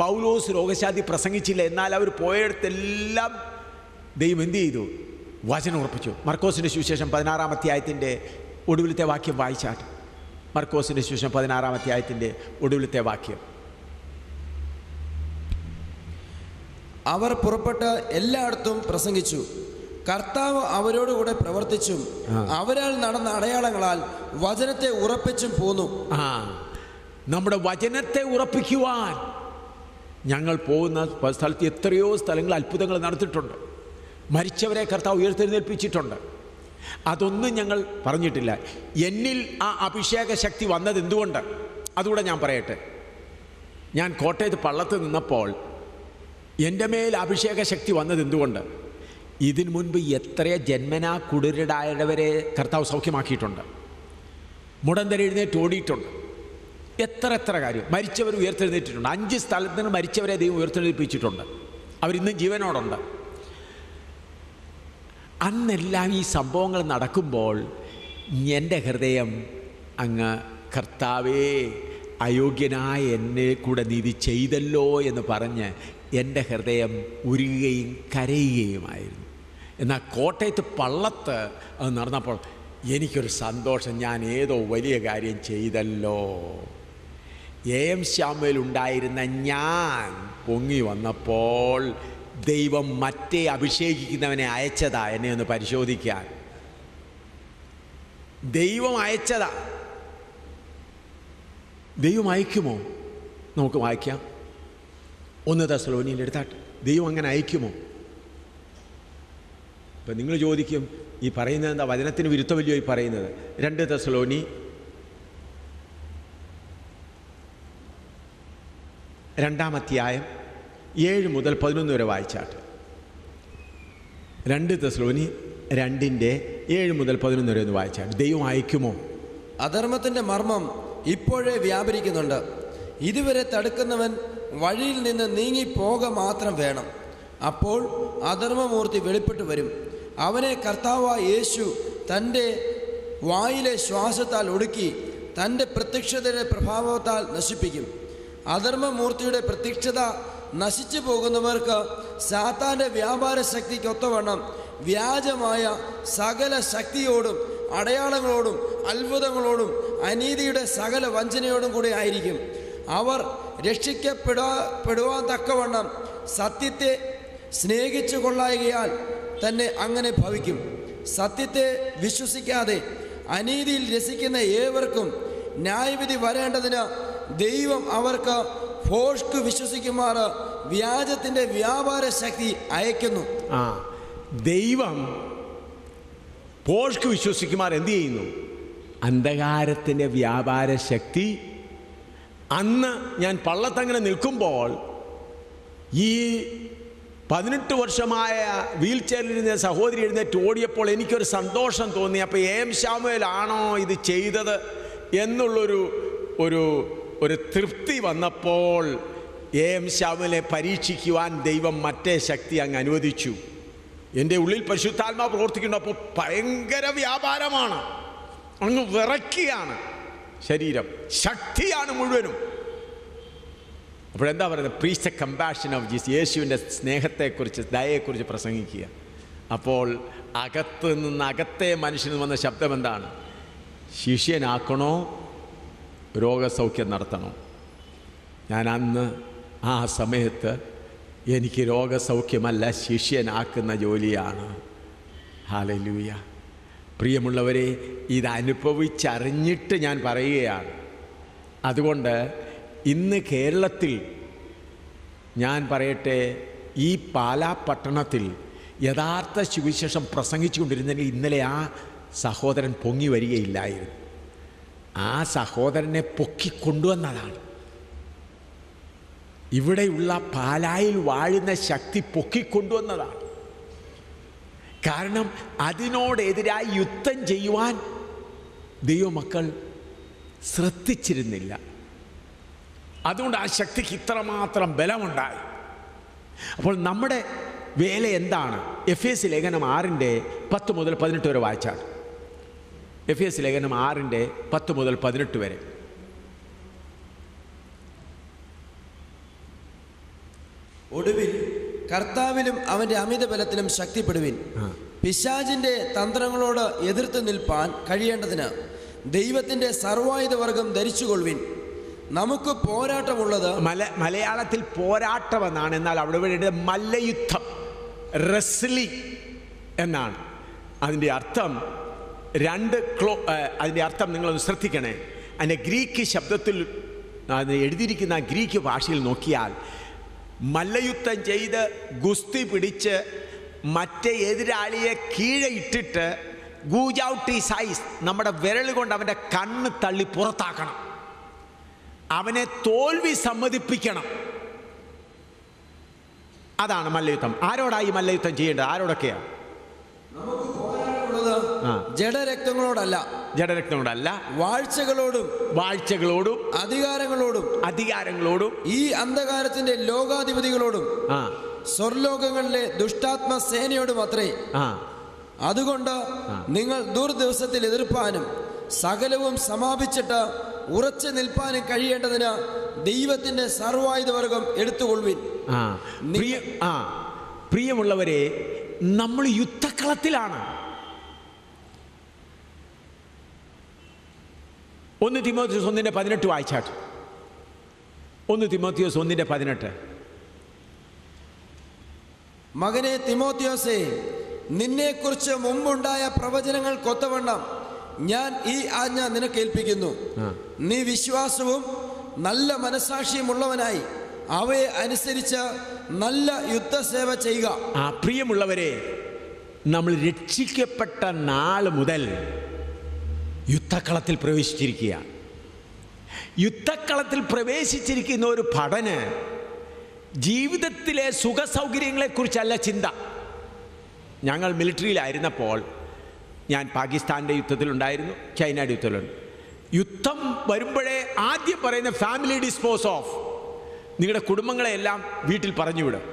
പൗലോസ് രോഗശാന്തി പ്രസംഗിച്ചില്ല. എന്നാൽ അവർ പോയിടത്തെല്ലാം ദൈവം എന്ത് ചെയ്തു? വചനം ഉറപ്പിച്ചു. മർക്കോസിൻ്റെ സുവിശേഷം 16-ാം അധ്യായത്തിൻ്റെ ഒടുവിലത്തെ വാക്യം വായിച്ചാട്ട്. മർക്കോസിൻ്റെ സുവിശേഷം 16-ാം അധ്യായത്തിൻ്റെ ഒടുവിലത്തെ വാക്യം. അവർ പുറപ്പെട്ട് എല്ലായിടത്തും പ്രസംഗിച്ചു, കർത്താവ് അവരോടുകൂടെ പ്രവർത്തിച്ചും അവരാൽ നടന്ന അടയാളങ്ങളാൽ വചനത്തെ ഉറപ്പിച്ചും പോന്നു. നമ്മുടെ വചനത്തെ ഉറപ്പിക്കുവാൻ ഞങ്ങൾ പോകുന്ന സ്ഥലത്ത് എത്രയോ സ്ഥലങ്ങൾ അത്ഭുതങ്ങൾ നടത്തിയിട്ടുണ്ട്. മരിച്ചവരെ കർത്താവ് ഉയർത്തെഴുന്നേൽപ്പിച്ചിട്ടുണ്ട്. അതൊന്നും ഞങ്ങൾ പറഞ്ഞിട്ടില്ല. എന്നിൽ ആ അഭിഷേക ശക്തി വന്നത് എന്തുകൊണ്ട്? അതുകൂടെ ഞാൻ പറയട്ടെ. ഞാൻ കോട്ടയത്ത് പള്ളത്ത് നിന്നപ്പോൾ എൻ്റെ മേൽ അഭിഷേക ശക്തി വന്നത് എന്തുകൊണ്ട്? ഇതിനു മുൻപ് എത്രയോ ജന്മനാ കുടിരടായവരെ കർത്താവ് സൗഖ്യമാക്കിയിട്ടുണ്ട്. മുടന്തര എഴുന്നേറ്റ് ഓടിയിട്ടുണ്ട്. എത്ര കാര്യം. മരിച്ചവർ ഉയർത്തെഴുന്നേറ്റിട്ടുണ്ട്. 5 സ്ഥലത്ത് നിന്ന് മരിച്ചവരെ ദൈവം ഉയർത്തെഴുന്നേൽപ്പിച്ചിട്ടുണ്ട്. അവരിന്നും ജീവനോടുണ്ട്. അന്നെല്ലാം ഈ സംഭവങ്ങൾ നടക്കുമ്പോൾ എൻ്റെ ഹൃദയം അങ്ങ് കർത്താവേ, അയോഗ്യനായ എന്നെ കൂടെ നീതി ചെയ്തല്ലോ എന്ന് പറഞ്ഞ് എൻ്റെ ഹൃദയം ഉരുകുകയും കരയുകയുമായിരുന്നു. എന്നാൽ കോട്ടയത്ത് പള്ളത്ത് അത് നടന്നപ്പോൾ എനിക്കൊരു സന്തോഷം. ഞാൻ ഏതോ വലിയ കാര്യം ചെയ്തല്ലോ. എം ശ്യാമയിൽ ഉണ്ടായിരുന്ന ഞാൻ പൊങ്ങി വന്നപ്പോൾ ദൈവം മറ്റേ അഭിഷേകിക്കുന്നവനെ അയച്ചതാ എന്നെ ഒന്ന് പരിശോധിക്കാൻ. ദൈവം അയച്ചതാ. ദൈവം അയക്കുമോ? നമുക്ക് വായിക്കാം. 1 തെസ്സലോനിയിൽ എടുത്താട്ടെ. ദൈവം അങ്ങനെ അയക്കുമോ? ഇപ്പം നിങ്ങൾ ചോദിക്കും, ഈ പറയുന്നത് എന്താ, വചനത്തിന് വിരുദ്ധമല്ലയോ ഈ പറയുന്നത്? 2 തെസ്സലോനി 2-ാം അധ്യായം 7 മുതൽ 11 വരെ വായിച്ചാട്ടെ. 2 തെസ്സലോനി 2:7 മുതൽ 11 വരെ ഒന്ന് വായിച്ചാട്ടെ. ദൈവം അയക്കുമോ? അധർമ്മത്തിന്റെ മർമ്മം ഇപ്പോഴേ വ്യാപരിക്കുന്നുണ്ട്. ഇതുവരെ തടുക്കുന്നവൻ വഴിയിൽ നിന്ന് നീങ്ങിപ്പോക മാത്രം വേണം. അപ്പോൾ അധർമ്മമൂർത്തി വെളിപ്പെട്ടു വരും. അവനെ കർത്താവായ യേശു തൻ്റെ വായിലെ ശ്വാസത്താൽ ഒടുക്കി തൻ്റെ പ്രത്യക്ഷതയുടെ പ്രഭാവത്താൽ നശിപ്പിക്കും. അധർമ്മമൂർത്തിയുടെ പ്രത്യക്ഷത നശിച്ചു പോകുന്നവർക്ക് സാത്താൻ്റെ വ്യാപാര ശക്തിക്ക് ഒത്തവണ്ണം വ്യാജമായ സകല ശക്തിയോടും അടയാളങ്ങളോടും അത്ഭുതങ്ങളോടും അനീതിയുടെ സകല വഞ്ചനയോടും കൂടി ആയിരിക്കും. അവർ രക്ഷിക്കപ്പെടുവാൻ തക്കവണ്ണം സത്യത്തെ സ്നേഹിച്ചു കൊള്ളായകയാൽ തന്നെ അങ്ങനെ ഭവിക്കും. സത്യത്തെ വിശ്വസിക്കാതെ അനീതിയിൽ രസിക്കുന്ന ഏവർക്കും ന്യായവിധി വരേണ്ടതിന് ദൈവം അവർക്ക് ഭോഷ്ക് വിശ്വസിക്കുമാറ് വ്യാജത്തിൻ്റെ വ്യാപാര ശക്തി അയക്കുന്നു. ദൈവം ഭോഷ്ക് വിശ്വസിക്കുമാർ എന്ത് ചെയ്യുന്നു? അന്ധകാരത്തിൻ്റെ വ്യാപാര ശക്തി. അന്ന് ഞാൻ പള്ളത്തങ്ങനെ നിൽക്കുമ്പോൾ ഈ 18 വർഷമായ വീൽ ചെയറിലിരുന്ന സഹോദരി എഴുന്നേറ്റ് ഓടിയപ്പോൾ എനിക്കൊരു സന്തോഷം തോന്നി. അപ്പോൾ എം ശാമുവേലാണോ ഇത് ചെയ്തത് എന്നുള്ളൊരു ഒരു തൃപ്തി വന്നപ്പോൾ എം ശാമുവേലെ പരീക്ഷിക്കുവാൻ ദൈവം മറ്റേ ശക്തി അങ്ങ് അനുവദിച്ചു. എൻ്റെ ഉള്ളിൽ പരിശുദ്ധാത്മാവ് പ്രവർത്തിക്കുന്നപ്പോൾ ഭയങ്കര വ്യാപാരമാണ്, അങ്ങ് വിറയ്ക്കുകയാണ് ശരീരം, ശക്തിയാണ് മുഴുവനും. അപ്പോഴെന്താ പറയുന്നത്? Preach the compassion of Jesus, യേശുവിൻ്റെ സ്നേഹത്തെക്കുറിച്ച്, ദയയെക്കുറിച്ച് പ്രസംഗിക്കുക. അപ്പോൾ അകത്തെ മനുഷ്യന് വന്ന ശബ്ദം എന്താണ്? ശിഷ്യനാക്കണോ രോഗസൗഖ്യം നടത്തണോ? ഞാൻ അന്ന് ആ സമയത്ത് എനിക്ക് രോഗസൗഖ്യമല്ല, ശിഷ്യനാക്കുന്ന ജോലിയാണ്. ഹല്ലേലൂയ. പ്രിയമുള്ളവരെ, ഇതനുഭവിച്ചറിഞ്ഞിട്ട് ഞാൻ പറയുകയാണ്. അതുകൊണ്ട് ഇന്ന് കേരളത്തിൽ ഞാൻ പറയട്ടെ, ഈ പാലാ പട്ടണത്തിൽ യഥാർത്ഥ സുവിശേഷം പ്രസംഗിച്ചു കൊണ്ടിരുന്നെങ്കിൽ ഇന്നലെ ആ സഹോദരൻ പൊങ്ങി വരികയില്ലായിരുന്നു. ആ സഹോദരനെ പൊക്കിക്കൊണ്ടുവന്നതാണ്. ഇവിടെയുള്ള പാലായിൽ വാഴുന്ന ശക്തി പൊക്കിക്കൊണ്ടുവന്നതാണ്. കാരണം അതിനോടെതിരായി യുദ്ധം ചെയ്യുവാൻ ദൈവമക്കൾ ശ്രദ്ധിച്ചിരുന്നില്ല. അതുകൊണ്ട് ആ ശക്തിക്ക് ഇത്രമാത്രം ബലമുണ്ടായി. അപ്പോൾ നമ്മുടെ വേല എന്താണ്? എഫേസ്യ ലേഖനം 6:10 മുതൽ 18 വരെ വായിച്ചാണ്. എഫേസ്യ ലേഖനം 6:10 മുതൽ 18 വരെ. ഒടുവിൽ കർത്താവിലും അവൻ്റെ അമിത ബലത്തിലും ശക്തിപ്പെടുവിൻ. പിശാചിന്റെ തന്ത്രങ്ങളോട് എതിർത്ത് നിൽപ്പാൻ കഴിയേണ്ടതിന് ദൈവത്തിൻ്റെ സർവായുധവർഗം ധരിച്ചുകൊള്ളുവിൻ. നമുക്ക് പോരാട്ടമുള്ളത് മലയാളത്തിൽ പോരാട്ടമെന്നാണ്, എന്നാൽ അവിടെ മല്ലയുദ്ധം, റെസ്ലിംഗ് എന്നാണ് അതിൻ്റെ അർത്ഥം. അതിൻ്റെ അർത്ഥം നിങ്ങളൊന്ന് ശ്രദ്ധിക്കണേ. അതിൻ്റെ ഗ്രീക്ക് ശബ്ദത്തിൽ അത് എഴുതിയിരിക്കുന്ന ഗ്രീക്ക് ഭാഷയിൽ നോക്കിയാൽ മല്ലയുദ്ധം ചെയ്ത് ഗുസ്തി പിടിച്ച് മറ്റേ എതിരാളിയെ കീഴെ ഇട്ടിട്ട് ഗൂജൌട്ടി സൈസ്, നമ്മുടെ വിരൽ കൊണ്ട് അവൻ്റെ കണ്ണ് തള്ളി പുറത്താക്കണം, അവനെ തോൽവി സമ്മതിപ്പിക്കണം. അതാണ് മല്ലയുദ്ധം. ആരോടായി മല്ലയുദ്ധം ചെയ്യേണ്ടത്? ആരോടൊക്കെയാണ്? ജഡരക്തങ്ങളോടല്ല, ജഡരക്തങ്ങളോടല്ല, വാഴ്ചകളോടും അധികാരങ്ങളോടും ഈ അന്ധകാരത്തിന്റെ ലോകാധിപതികളോടും സ്വർലോകങ്ങളിലെ ദുഷ്ടാത്മ സേനയോടും അത്രേ. അതുകൊണ്ട് നിങ്ങൾ ദുർദിവസത്തിൽ എതിർപ്പാനും സകലവും സമാപിച്ചിട്ട് ഉറച്ചു നിൽപ്പാനും കഴിയേണ്ടതിന് ദൈവത്തിന്റെ സർവായുധവർഗം എടുത്തുകൊള്ളുവിൻ. പ്രിയമുള്ളവരെ, നമ്മൾ യുദ്ധക്കളത്തിലാണ്. 1 തിമോത്തിയോസ് 1:18 വായിച്ചാട്ട്. 1 തിമോത്തിയോസ് 1:18. മകനെ തിമോത്തിയോസേ, നിന്നെക്കുറിച്ച് മുമ്പുണ്ടായ പ്രവചനങ്ങൾ കൊത്തവണ്ണം ഞാൻ ഈ ആജ്ഞ നിനക്ക് ഏൽപ്പിക്കുന്നു. നീ വിശ്വാസവും നല്ല മനസാക്ഷിയുമുള്ളവനായി അവയെ അനുസരിച്ച് നല്ല യുദ്ധസേവ ചെയ്യുക. പ്രിയമുള്ളവരെ, നമ്മൾ രക്ഷിക്കപ്പെട്ട നാൾ മുതൽ യുദ്ധക്കളത്തിൽ പ്രവേശിച്ചിരിക്കുകയാണ്. യുദ്ധക്കളത്തിൽ പ്രവേശിച്ചിരിക്കുന്ന ഒരു ഭടന് ജീവിതത്തിലെ സുഖസൗകര്യങ്ങളെക്കുറിച്ചല്ല ചിന്ത. ഞങ്ങൾ മിലിറ്ററിയിലായിരുന്നപ്പോൾ, ഞാൻ പാകിസ്ഥാൻ്റെ യുദ്ധത്തിലുണ്ടായിരുന്നു, ചൈനയുടെ യുദ്ധത്തിലുണ്ട്. യുദ്ധം വരുമ്പോഴേ ആദ്യം പറയുന്ന ഫാമിലി ഡിസ്പോസ് ഓഫ്, നിങ്ങളുടെ കുടുംബങ്ങളെയെല്ലാം വീട്ടിൽ പറഞ്ഞുവിടും.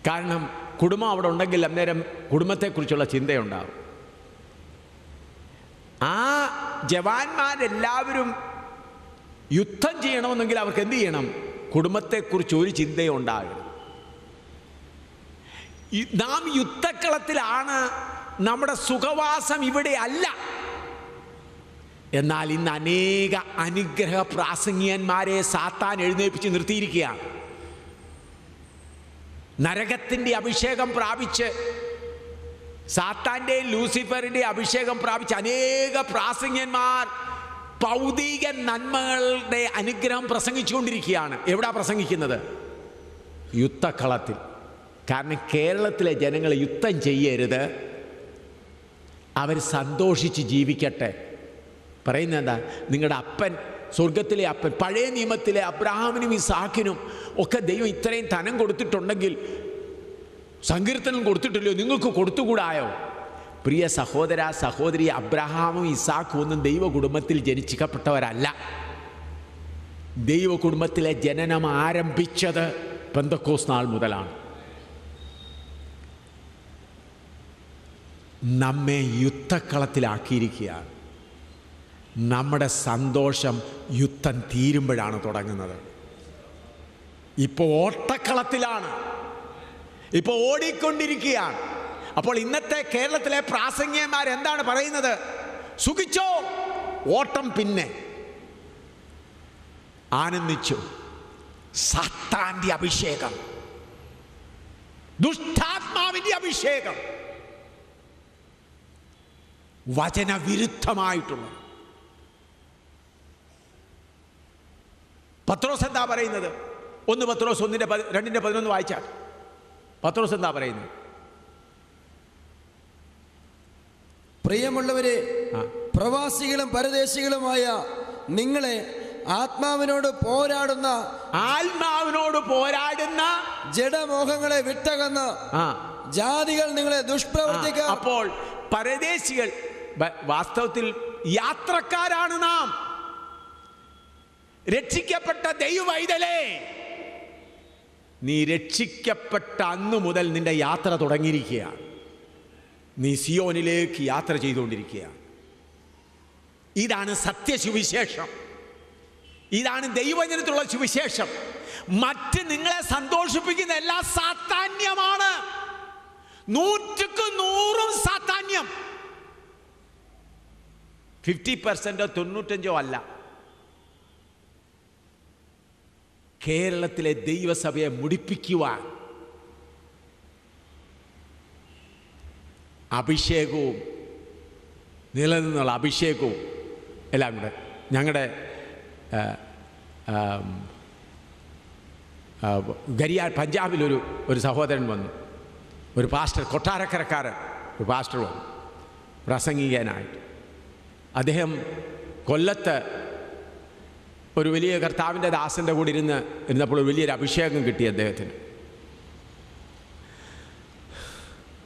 കാരണം കുടുംബം അവിടെ ഉണ്ടെങ്കിൽ അന്നേരം കുടുംബത്തെക്കുറിച്ചുള്ള ചിന്തയുണ്ടാകും. ആ ജവാന്മാരെല്ലാവരും യുദ്ധം ചെയ്യണമെന്നെങ്കിൽ അവർക്ക് എന്ത് ചെയ്യണം? കുടുംബത്തെക്കുറിച്ച് ഒരു ചിന്തയും ഉണ്ടാകണം. നാം യുദ്ധക്കളത്തിലാണ്, നമ്മുടെ സുഖവാസം ഇവിടെ അല്ല. എന്നാൽ ഇന്ന് അനേക അനുഗ്രഹ പ്രാസംഗികന്മാരെ സാത്താൻ എഴുന്നേൽപ്പിച്ച് നിർത്തിയിരിക്കുകയാണ്. നരകത്തിൻ്റെ അഭിഷേകം പ്രാപിച്ച്, സാത്താൻ്റെ ലൂസിഫറിൻ്റെ അഭിഷേകം പ്രാപിച്ച് അനേക പ്രാസംഗികന്മാർ ഭൗതിക നന്മകളുടെ അനുഗ്രഹം പ്രസംഗിച്ചുകൊണ്ടിരിക്കുകയാണ്. എവിടാ പ്രസംഗിക്കുന്നത്? യുദ്ധക്കളത്തിൽ. കാരണം കേരളത്തിലെ ജനങ്ങൾ യുദ്ധം ചെയ്യരുത്, അവർ സന്തോഷിച്ച് ജീവിക്കട്ടെ. പറയുന്നത് എന്താ? നിങ്ങളുടെ അപ്പൻ, സ്വർഗത്തിലെ അപ്പൻ, പഴയ നിയമത്തിലെ അബ്രഹാമിനും ഇസാക്കിനും ഒക്കെ ദൈവം ഇത്രയും ധനം കൊടുത്തിട്ടുണ്ടെങ്കിൽ സങ്കീർത്തനം കൊടുത്തിട്ടില്ലയോ? നിങ്ങൾക്ക് കൊടുത്തുകൂടായോ? പ്രിയ സഹോദര സഹോദരി, അബ്രഹാമും ഇസാക്കും ഒന്നും ദൈവ കുടുംബത്തിൽ ജനിച്ചിക്കപ്പെട്ടവരല്ല. ദൈവ കുടുംബത്തിലെ ജനനം ആരംഭിച്ചത് പെന്തക്കോസ്ത് നാൾ മുതലാണ്. നമ്മെ യുദ്ധക്കളത്തിലാക്കിയിരിക്കുകയാണ്. നമ്മുടെ സന്തോഷം യുദ്ധം തീരുമ്പോഴാണ് തുടങ്ങുന്നത്. ഇപ്പോൾ ഓട്ടക്കളത്തിലാണ്, ഇപ്പോൾ ഓടിക്കൊണ്ടിരിക്കുകയാണ്. അപ്പോൾ ഇന്നത്തെ കേരളത്തിലെ പ്രാസംഗികന്മാർ എന്താണ് പറയുന്നത്? സുഖിച്ചോ, ഓട്ടം പിന്നെ. ആനന്ദിച്ചു. സാത്താന്റെ അഭിഷേകം, ദുഷ്ടാത്മാവിന്റെ അഭിഷേകം, വചനവിരുദ്ധമായിട്ടുള്ള. പത്രോസ് എന്താ പറയുന്നത്? 1 പത്രോസ് 1:2-11 വായിച്ചാൽ പത്രോസ് എന്താ പറയുന്നത്? പ്രിയമുള്ളവരെ, പ്രവാസികളും പരദേശികളുമായ നിങ്ങളെ ആത്മാവിനോട് പോരാടുന്ന ജഡമോഹങ്ങളെ വിട്ടകന്ന് ജാതികൾ നിങ്ങളെ ദുഷ്പ്രവർത്തിക്കുക. അപ്പോൾ പരദേശികൾ വാസ്തവത്തിൽ യാത്രക്കാരാണ് നാം. രക്ഷിക്കപ്പെട്ട ദൈവവൈതലേ, നീ രക്ഷിക്കപ്പെട്ട അന്നു മുതൽ നിന്റെ യാത്ര തുടങ്ങിയിരിക്കുകയാണ്. നീ സിയോനിലേക്ക് യാത്ര ചെയ്തുകൊണ്ടിരിക്കുകയാണ്. ഇതാണ് സത്യസുവിശേഷം. ഇതാണ് ദൈവവചനത്തിലുള്ള സുവിശേഷം. മറ്റ് നിങ്ങളെ സന്തോഷിപ്പിക്കുന്ന എല്ലാം സാത്താന്യമാണ്. 100% സാത്താന്യം. 50% 95% അല്ല. കേരളത്തിലെ ദൈവസഭയെ മുടിപ്പിക്കുവാൻ അഭിഷേകവും നിലനിന്നുള്ള അഭിഷേകവും എല്ലാം കൂടെ. ഞങ്ങളുടെ ഗരിയാൽ പഞ്ചാബിലൊരു സഹോദരൻ വന്നു, ഒരു പാസ്റ്റർ, കൊട്ടാരക്കരക്കാരൻ ഒരു പാസ്റ്റർ വന്നു പ്രസംഗിക്കാനായിട്ട്. അദ്ദേഹം കൊല്ലത്ത് ഒരു വലിയ കർത്താവിൻ്റെ ദാസൻ്റെ കൂടെ ഇരുന്നപ്പോൾ ഒരു വലിയൊരു അഭിഷേകം കിട്ടി അദ്ദേഹത്തിന്.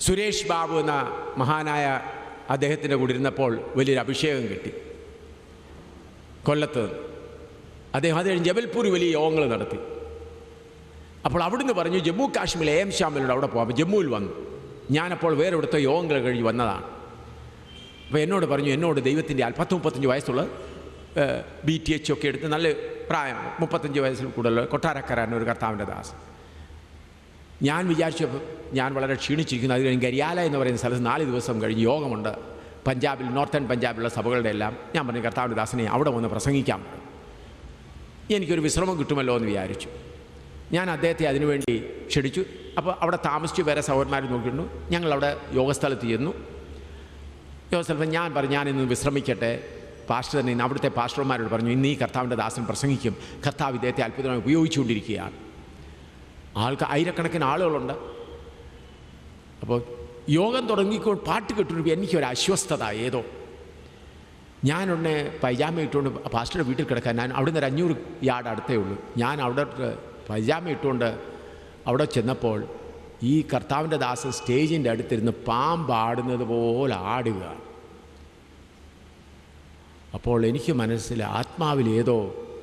സുരേഷ് ബാബു എന്ന മഹാനായ അദ്ദേഹത്തിൻ്റെ കൂടെ ഇരുന്നപ്പോൾ വലിയൊരു അഭിഷേകം കിട്ടി കൊല്ലത്ത്. അദ്ദേഹം അത് കഴിഞ്ഞ് ജബൽപൂർ വലിയ യോഗങ്ങൾ നടത്തി. അപ്പോൾ അവിടുന്ന് പറഞ്ഞു ജമ്മു കാശ്മീരിലെ AM ശ്യാമിലൂടെ അവിടെ പോകാം. ജമ്മുവിൽ വന്നു. ഞാനപ്പോൾ വേറെ ഇവിടുത്തെ യോഗങ്ങൾ കഴിഞ്ഞ് വന്നതാണ്. അപ്പോൾ എന്നോട് പറഞ്ഞു, എന്നോട് ദൈവത്തിൻ്റെ 30-35 വയസ്സുള്ള BTH ഒക്കെ എടുത്ത് നല്ല പ്രായം, 35 വയസ്സിൽ കൂടുതൽ കൊട്ടാരക്കരാൻ ഒരു കർത്താവിൻ്റെ ദാസൻ. ഞാൻ വിചാരിച്ചപ്പോൾ ഞാൻ വളരെ ക്ഷീണിച്ചിരിക്കുന്നു. അത് കഴിഞ്ഞ് ഗരിയാല എന്ന് പറയുന്ന സ്ഥലത്ത് 4 ദിവസം കഴിഞ്ഞ് യോഗമുണ്ട് പഞ്ചാബിൽ, നോർത്തേൺ പഞ്ചാബിലുള്ള സഭകളുടെ എല്ലാം. ഞാൻ പറഞ്ഞു കർത്താവിൻ്റെ ദാസനെ അവിടെ വന്ന് പ്രസംഗിക്കാം, എനിക്കൊരു വിശ്രമം കിട്ടുമല്ലോ എന്ന് വിചാരിച്ചു. ഞാൻ അദ്ദേഹത്തെ അതിനുവേണ്ടി ക്ഷണിച്ചു. അപ്പോൾ അവിടെ താമസിച്ച് വേറെ സഹോദരന്മാർ നോക്കിയിരുന്നു. ഞങ്ങളവിടെ യോഗസ്ഥലത്ത് ചെന്നു. യോസേഫ് ഞാൻ പറഞ്ഞു ഞാനിന്ന് വിശ്രമിക്കട്ടെ. പാസ്റ്റർ തന്നെ ഇന്ന് അവിടുത്തെ പാസ്റ്റർമാരോട് പറഞ്ഞു, ഇന്ന് ഈ കർത്താവിൻ്റെ ദാസൻ പ്രസംഗിക്കും, കർത്താവ് ഇദ്ദേഹത്തെ അത്ഭുതമായി ഉപയോഗിച്ചുകൊണ്ടിരിക്കുകയാണ്. ആയിരക്കണക്കിന് ആളുകളുണ്ട്. അപ്പോൾ യോഗം തുടങ്ങിക്കോ പാട്ട് കേട്ടൊരു എനിക്കൊരു അസ്വസ്ഥത ഏതോ. ഞാനുടനെ പൈജാമ ഇട്ടുകൊണ്ട് പാസ്റ്ററുടെ വീട്ടിൽ കിടക്കാൻ, ഞാൻ അവിടെ നിന്ന് ഒരു 500 യാർഡ് അടുത്തേ ഉള്ളൂ. ഞാൻ അവിടെ പൈജാമ ഇട്ടുകൊണ്ട് അവിടെ ചെന്നപ്പോൾ ഈ കർത്താവിൻ്റെ ദാസൻ സ്റ്റേജിൻ്റെ അടുത്തിരുന്ന് പാമ്പാടുന്നത് പോലെ ആടുക. അപ്പോൾ എനിക്ക് മനസ്സിൽ ആത്മാവിൽ ഏതോ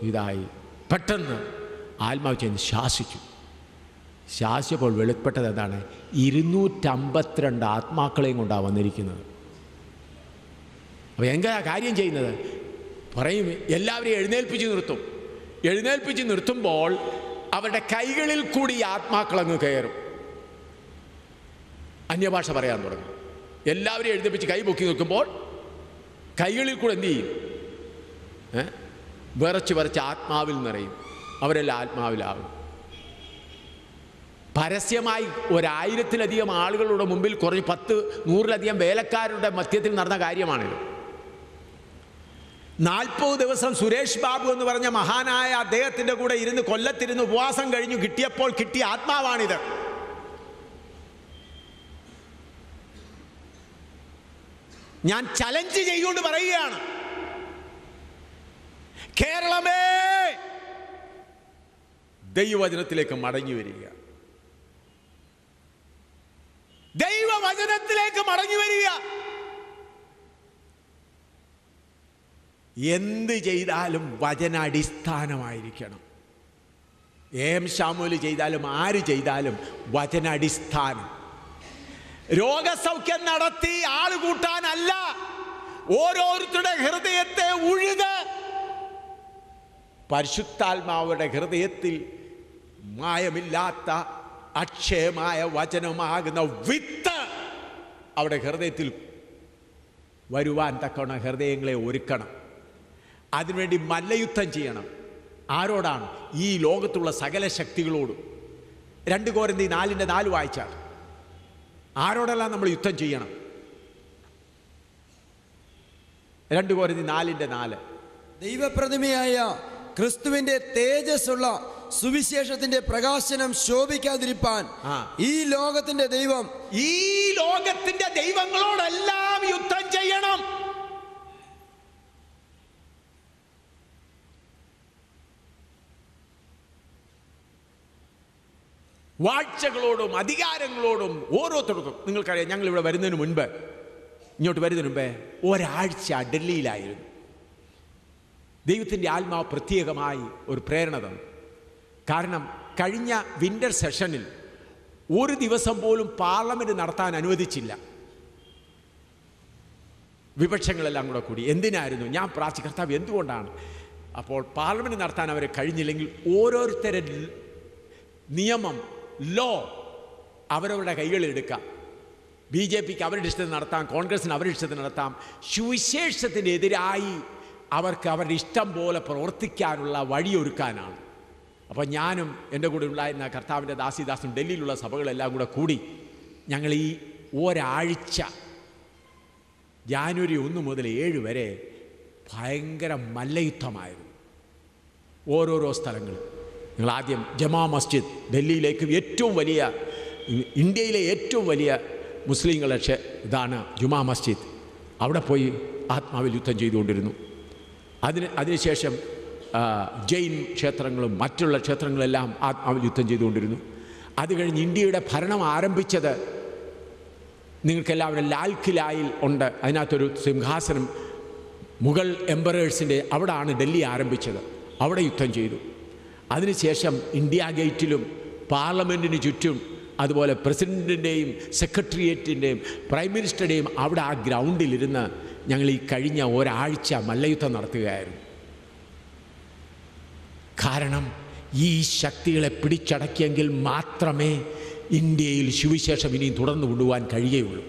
ഇതായി. പെട്ടെന്ന് ആത്മാവ് ചെന്ന് ശാസിച്ചപ്പോൾ വെളിപ്പെട്ടത് എന്താണ്? 252 ആത്മാക്കളെയും കൊണ്ടാണ് വന്നിരിക്കുന്നത്. അപ്പോൾ എങ്ങനെ കാര്യം ചെയ്യുന്നത്? പറയും എല്ലാവരെയും എഴുന്നേൽപ്പിച്ച് നിർത്തുമ്പോൾ അവരുടെ കൈകളിൽ കൂടി ഈ ആത്മാക്കളങ്ങ് കയറും. അന്യഭാഷ പറയാൻ തുടങ്ങും. എല്ലാവരെയും എഴുന്നേൽപ്പിച്ച് കൈ പൊക്കി നിൽക്കുമ്പോൾ കൈകളിൽ കൂടെ എന്തു ചെയ്യും? വിറച്ച് ആത്മാവിൽ നിറയും. അവരെല്ലാം ആത്മാവിലാവും. പരസ്യമായി 1000-ലധികം ആളുകളുടെ മുമ്പിൽ കുറഞ്ഞ് 10-100-ലധികം വേലക്കാരുടെ മധ്യത്തിൽ നടന്ന കാര്യമാണിത്. 40 ദിവസം സുരേഷ് ബാബു എന്ന് പറഞ്ഞ മഹാനായ അദ്ദേഹത്തിൻ്റെ കൂടെ ഇരുന്ന് കൊല്ലത്തിരുന്ന് ഉപവാസം കഴിഞ്ഞു കിട്ടിയപ്പോൾ കിട്ടിയ ആത്മാവാണിത്. ഞാൻ ചലഞ്ച് ചെയ്തുകൊണ്ട് പറയുകയാണ്, കേരളമേ ദൈവവചനത്തിലേക്ക് മടങ്ങി വരിക. ദൈവവചനത്തിലേക്ക് മടങ്ങി വരിക. എന്ത് ചെയ്താലും വചനാടിസ്ഥാനമായിരിക്കണം. എം ശാമുൽ ചെയ്താലും ആര് ചെയ്താലും വചനാടിസ്ഥാനം. രോഗസൗഖ്യം നടത്തി ആള് കൂട്ടാനല്ല, ഓരോരുത്തരുടെ ഹൃദയത്തെ ഉഴുത് പരിശുദ്ധാത്മാവുടെ ഹൃദയത്തിൽ മായമില്ലാത്ത അക്ഷയമായ വചനമാകുന്ന വിത്ത് അവിടെ ഹൃദയത്തിൽ വരുവാൻ തക്കവണ്ണം ഹൃദയങ്ങളെ ഒരുക്കണം. അതിനുവേണ്ടി മല്ലയുദ്ധം ചെയ്യണം. ആരോടാണ്? ഈ ലോകത്തുള്ള സകല ശക്തികളോടും. 2 കൊരിന്ത്യർ 4:4 വായിച്ചാൽ ആരോടെല്ലാം നമ്മൾ യുദ്ധം ചെയ്യണം? 2 കൊരിന്ത്യർ 4:4 ദൈവപ്രതിമയായ ക്രിസ്തുവിന്റെ തേജസ്സുള്ള സുവിശേഷത്തിന്റെ പ്രകാശനം ശോഭിക്കാതിരിപ്പാൻ ഈ ലോകത്തിന്റെ ദൈവങ്ങളോടെല്ലാം യുദ്ധം ചെയ്യണം. വാഴ്ചകളോടും അധികാരങ്ങളോടും ഓരോരുത്തർക്കും. നിങ്ങൾക്കറിയാം, ഞങ്ങൾ ഇവിടെ വരുന്നതിന് മുൻപ്, ഇങ്ങോട്ട് വരുന്നതിന് മുമ്പേ ഒരാഴ്ച ഡൽഹിയിലായിരുന്നു. ദൈവത്തിൻ്റെ ആത്മാവ് പ്രത്യേകമായി ഒരു പ്രേരണ തന്നു. കാരണം കഴിഞ്ഞ വിൻ്റർ സെഷനിൽ ഒരു ദിവസം പോലും പാർലമെൻറ്റ് നടത്താൻ അനുവദിച്ചില്ല. വിപക്ഷങ്ങളെല്ലാം കൂടെ കൂടി. എന്തിനായിരുന്നു? ഞാൻ പ്രാർത്ഥിച്ചു, കർത്താവ് എന്തുകൊണ്ടാണ്? അപ്പോൾ പാർലമെൻറ്റ് നടത്താൻ അവർ കഴിഞ്ഞില്ലെങ്കിൽ ഓരോരുത്തരുടെ നിയമം, ലോ അവരവരുടെ കൈകളിലെടുക്കാം. BJPക്ക് അവരുടെ ഇഷ്ടത്തിന് നടത്താം, കോൺഗ്രസിന് അവരുടെ ഇഷ്ടത്തിന് നടത്താം. സുവിശേഷത്തിനെതിരായി അവർക്ക് അവരുടെ ഇഷ്ടം പോലെ പ്രവർത്തിക്കാനുള്ള വഴിയൊരുക്കാനാണ്. അപ്പോൾ ഞാനും എൻ്റെ കൂടെ ഉണ്ടായിരുന്ന കർത്താവിൻ്റെ ദാസിദാസും ഡൽഹിയിലുള്ള സഭകളെല്ലാം കൂടെ കൂടി ഞങ്ങൾ ഈ ഒരാഴ്ച ജാനുവരി 1 മുതൽ 7 വരെ ഭയങ്കര മല്ലയുദ്ധമായിരുന്നു. ഓരോരോ സ്ഥലങ്ങൾ. ഞങ്ങൾ ആദ്യം ജമാ മസ്ജിദ്, ഡൽഹിയിലേക്ക് ഏറ്റവും വലിയ, ഇന്ത്യയിലെ ഏറ്റവും വലിയ മുസ്ലിങ്ങളുടെ ഇതാണ് ജുമാ മസ്ജിദ്. അവിടെ പോയി ആത്മാവിൽ യുദ്ധം ചെയ്തുകൊണ്ടിരുന്നു. അതിനുശേഷം ജൈൻ ക്ഷേത്രങ്ങളും മറ്റുള്ള ക്ഷേത്രങ്ങളെല്ലാം ആത്മാവിൽ യുദ്ധം ചെയ്തുകൊണ്ടിരുന്നു. അത് കഴിഞ്ഞ് ഇന്ത്യയുടെ ഭരണം ആരംഭിച്ചത് നിങ്ങൾക്കെല്ലാവരും ലാൽ കിലായിൽ ഉണ്ട്. അതിനകത്തൊരു സിംഹാസനം മുഗൾ എംപറേഴ്സിൻ്റെ, അവിടെയാണ് ഡൽഹി ആരംഭിച്ചത്. അവിടെ യുദ്ധം ചെയ്തു. അതിനുശേഷം ഇന്ത്യ ഗേറ്റിലും പാർലമെൻറ്റിന് ചുറ്റും, അതുപോലെ പ്രസിഡൻറ്റിൻ്റെയും സെക്രട്ടേറിയറ്റിൻ്റെയും പ്രൈം മിനിസ്റ്ററുടെയും അവിടെ ആ ഗ്രൗണ്ടിലിരുന്ന് ഞങ്ങൾ ഈ കഴിഞ്ഞ ഒരാഴ്ച മല്ലയുദ്ധം നടത്തുകയായിരുന്നു. കാരണം ഈ ശക്തികളെ പിടിച്ചടക്കിയെങ്കിൽ മാത്രമേ ഇന്ത്യയിൽ സുവിശേഷം ഇനിയും തുടർന്നു കൊണ്ടുപോകാൻ കഴിയുകയുള്ളൂ.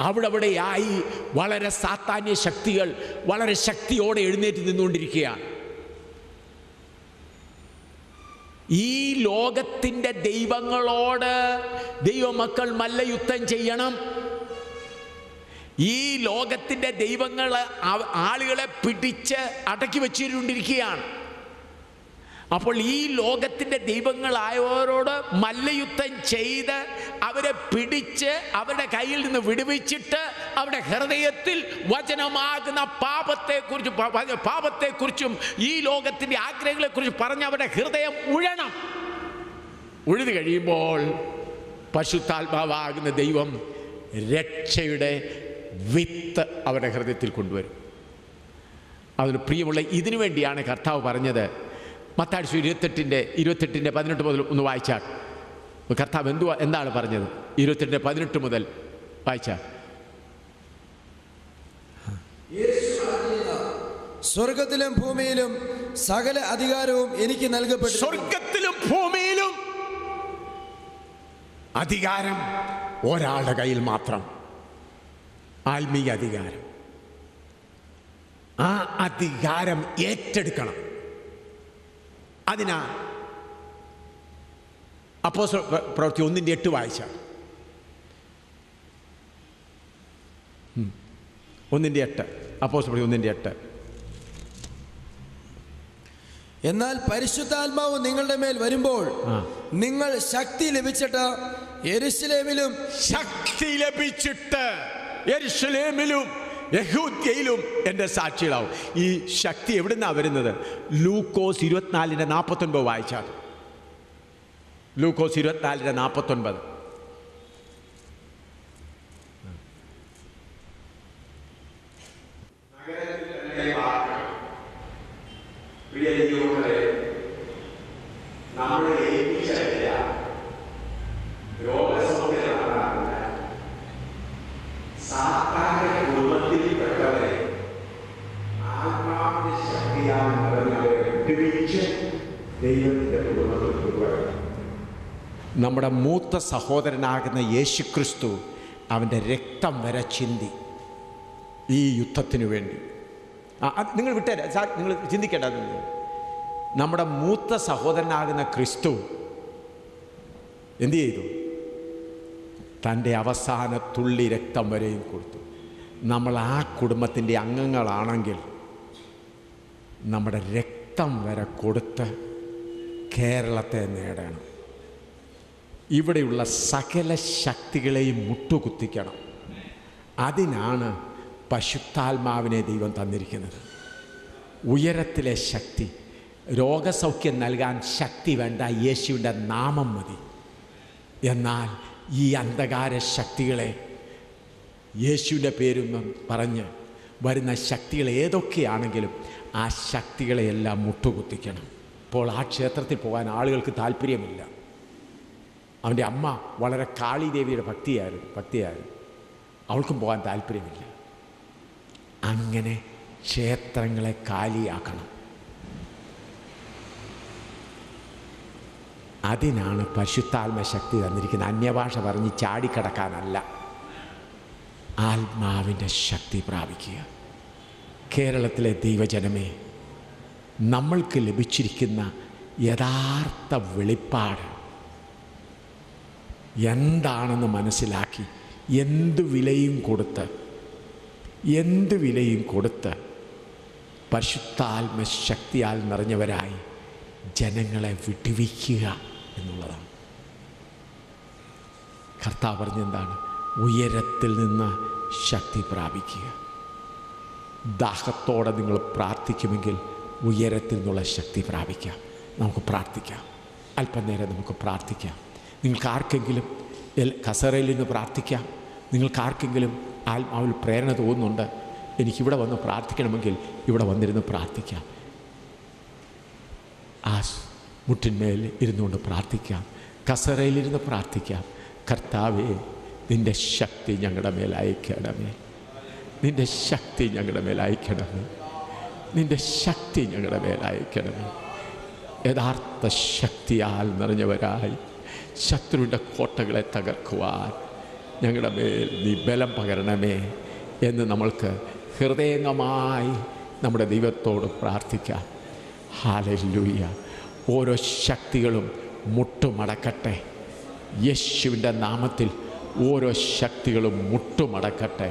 അവിടെയായി വളരെ സാത്താന്യ ശക്തികൾ വളരെ ശക്തിയോടെ എഴുന്നേറ്റ് നിന്നുകൊണ്ടിരിക്കുകയാണ്. ഈ ലോകത്തിൻ്റെ ദൈവങ്ങളോട് ദൈവമക്കൾ മല്ലയുദ്ധം ചെയ്യണം. ഈ ലോകത്തിൻ്റെ ദൈവങ്ങൾ ആളുകളെ പിടിച്ച് അടക്കി വച്ചുകൊണ്ടിരിക്കുകയാണ്. അപ്പോൾ ഈ ലോകത്തിൻ്റെ ദൈവങ്ങളായവരോട് മല്ലയുദ്ധം ചെയ്ത് അവരെ പിടിച്ച് അവരുടെ കയ്യിൽ നിന്ന് വിടുവിച്ചിട്ട് അവരുടെ ഹൃദയത്തിൽ വചനമാകുന്ന പാപത്തെക്കുറിച്ചും ഈ ലോകത്തിൻ്റെ ആഗ്രഹങ്ങളെക്കുറിച്ചും പറഞ്ഞ് അവരുടെ ഹൃദയം ഉഴണം. ഉഴുതു കഴിയുമ്പോൾ പരിശുദ്ധാത്മാവാകുന്ന ദൈവം രക്ഷയുടെ വിത്ത് അവരുടെ ഹൃദയത്തിൽ കൊണ്ടുവരും. അതിന് പ്രിയമുള്ള, ഇതിനു വേണ്ടിയാണ് കർത്താവ് പറഞ്ഞത്. മത്തായി 28:18 മുതൽ ഒന്ന് വായിച്ചാൽ കർത്താവ് എന്താണ് പറഞ്ഞത്? 28:18 മുതൽ വായിച്ചാൽ, സ്വർഗത്തിലും ഭൂമിയിലും സകല അധികാരവും എനിക്ക് നൽകപ്പെട്ടു. സ്വർഗത്തിലും ഭൂമിയിലും അധികാരം ഒരാളുടെ കയ്യിൽ മാത്രം, ആത്മീയ അധികാരം. ആ അധികാരം ഏറ്റെടുക്കണം. അതിനാ അപ്പോസ്തല പ്രവൃത്തി 1:8 വായിച്ചാൽ, 1:8 അപ്പോസ്തല പ്രവൃത്തി 1:8. എന്നാൽ പരിശുദ്ധാത്മാവ് നിങ്ങളുടെ മേൽ വരുമ്പോൾ നിങ്ങൾ ശക്തി ലഭിച്ചിട്ട് യെരൂശലേമിലും യഹൂദ്യയിലും എൻ്റെ സാക്ഷികളാവും. ഈ ശക്തി എവിടുന്നാണ് വരുന്നത്? ലൂക്കോസ് 24:49 വായിച്ചാൽ, ലൂക്കോസ് 24:49. നമ്മുടെ മൂത്ത സഹോദരനാകുന്ന യേശുക്രിസ്തു അവൻ്റെ രക്തം വരെ ചിന്തി ഈ യുദ്ധത്തിനു വേണ്ടി. നിങ്ങൾ വിട്ടേരാ, നിങ്ങൾ ചിന്തിക്കേണ്ടത്. നമ്മുടെ മൂത്ത സഹോദരനാകുന്ന ക്രിസ്തു എന്തു ചെയ്തു? തൻ്റെ അവസാന തുള്ളി രക്തം വരെയും കൊടുത്തു. നമ്മൾ ആ കുടുംബത്തിൻ്റെ അംഗങ്ങളാണെങ്കിൽ നമ്മുടെ രക്തം വരെ കൊടുത്ത് കേരളത്തെ നേടണം. ഇവിടെയുള്ള സകല ശക്തികളെയും മുട്ടുകുത്തിക്കണം. അതിനാണ് പരിശുദ്ധാത്മാവിനെ ദൈവം തന്നിരിക്കുന്നത്. ഉയരത്തിലെ ശക്തി, രോഗസൗഖ്യം നൽകാൻ ശക്തി വേണ്ട, യേശുവിൻ്റെ നാമം മതി. എന്നാൽ ഈ അന്ധകാര ശക്തികളെ യേശുവിൻ്റെ പേരും പറഞ്ഞ് വരുന്ന ശക്തികൾ ഏതൊക്കെയാണെങ്കിലും ആ ശക്തികളെയെല്ലാം മുട്ടുകുത്തിക്കണം. ഇപ്പോൾ ആ ക്ഷേത്രത്തിൽ പോകാൻ ആളുകൾക്ക് താല്പര്യമില്ല. അവൻ്റെ അമ്മ വളരെ കാളിദേവിയുടെ ഭക്തിയായിരുന്നു. അവൾക്കും പോകാൻ താല്പര്യമില്ല. അങ്ങനെ ക്ഷേത്രങ്ങളെ കാലിയാക്കണം. അതിനാണ് പരിശുദ്ധാത്മ ശക്തി തന്നിരിക്കുന്നത്. അന്യഭാഷ പറഞ്ഞ് ചാടിക്കടക്കാനല്ല, ആത്മാവിൻ്റെ ശക്തി പ്രാപിക്കുക. കേരളത്തിലെ ദൈവജനമേ, നമ്മൾക്ക് ലഭിച്ചിരിക്കുന്ന യഥാർത്ഥ വെളിപ്പാട് എന്താണെന്ന് മനസ്സിലാക്കി എന്ത് വിലയും കൊടുത്ത് പരിശുദ്ധാത്മ ശക്തിയാൽ നിറഞ്ഞവരായി ജനങ്ങളെ വിടുവിക്കുക എന്നുള്ളതാണ്. കർത്താവ് പറഞ്ഞെന്താണ്? ഉയരത്തിൽ നിന്ന് ശക്തി പ്രാപിക്കുക. ദാഹത്തോടെ നിങ്ങൾ പ്രാർത്ഥിക്കുമെങ്കിൽ ഉയരത്തിൽ നിന്നുള്ള ശക്തി പ്രാപിക്കാം. നമുക്ക് പ്രാർത്ഥിക്കാം. അല്പനേരം നമുക്ക് പ്രാർത്ഥിക്കാം. നിങ്ങൾക്ക് ആർക്കെങ്കിലും കസേരയിൽ നിന്ന് പ്രാർത്ഥിക്കാം. നിങ്ങൾക്ക് ആർക്കെങ്കിലും ആത്മാവിൽ പ്രേരണ തോന്നുന്നുണ്ട്, എനിക്കിവിടെ വന്ന് പ്രാർത്ഥിക്കണമെങ്കിൽ ഇവിടെ വന്നിരുന്ന് പ്രാർത്ഥിക്കാം. ആ മുട്ടിന്മേൽ ഇരുന്നുകൊണ്ട് പ്രാർത്ഥിക്കാം. കസേരയിലിരുന്ന് പ്രാർത്ഥിക്കാം. കർത്താവേ, നിൻ്റെ ശക്തി ഞങ്ങളുടെ മേൽ അയക്കണമേ. നിൻ്റെ ശക്തി ഞങ്ങളുടെ മേൽ അയക്കണമേ. നിൻ്റെ ശക്തി ഞങ്ങളുടെ മേൽ അയക്കണമേ. യഥാർത്ഥ ശക്തിയാൽ നിറഞ്ഞവരായി ശത്രുവിൻ്റെ കോട്ടകളെ തകർക്കുവാൻ ഞങ്ങളുടെ മേൽ നീ ബലം പകരണമേ എന്ന് നമ്മൾക്ക് ഹൃദയംഗമായി നമ്മുടെ ദൈവത്തോട് പ്രാർത്ഥിക്കാം. ഹല്ലേലൂയ. ഓരോ ശക്തികളും മുട്ടുമടക്കട്ടെ. യേശുവിൻ്റെ നാമത്തിൽ ഓരോ ശക്തികളും മുട്ടുമടക്കട്ടെ.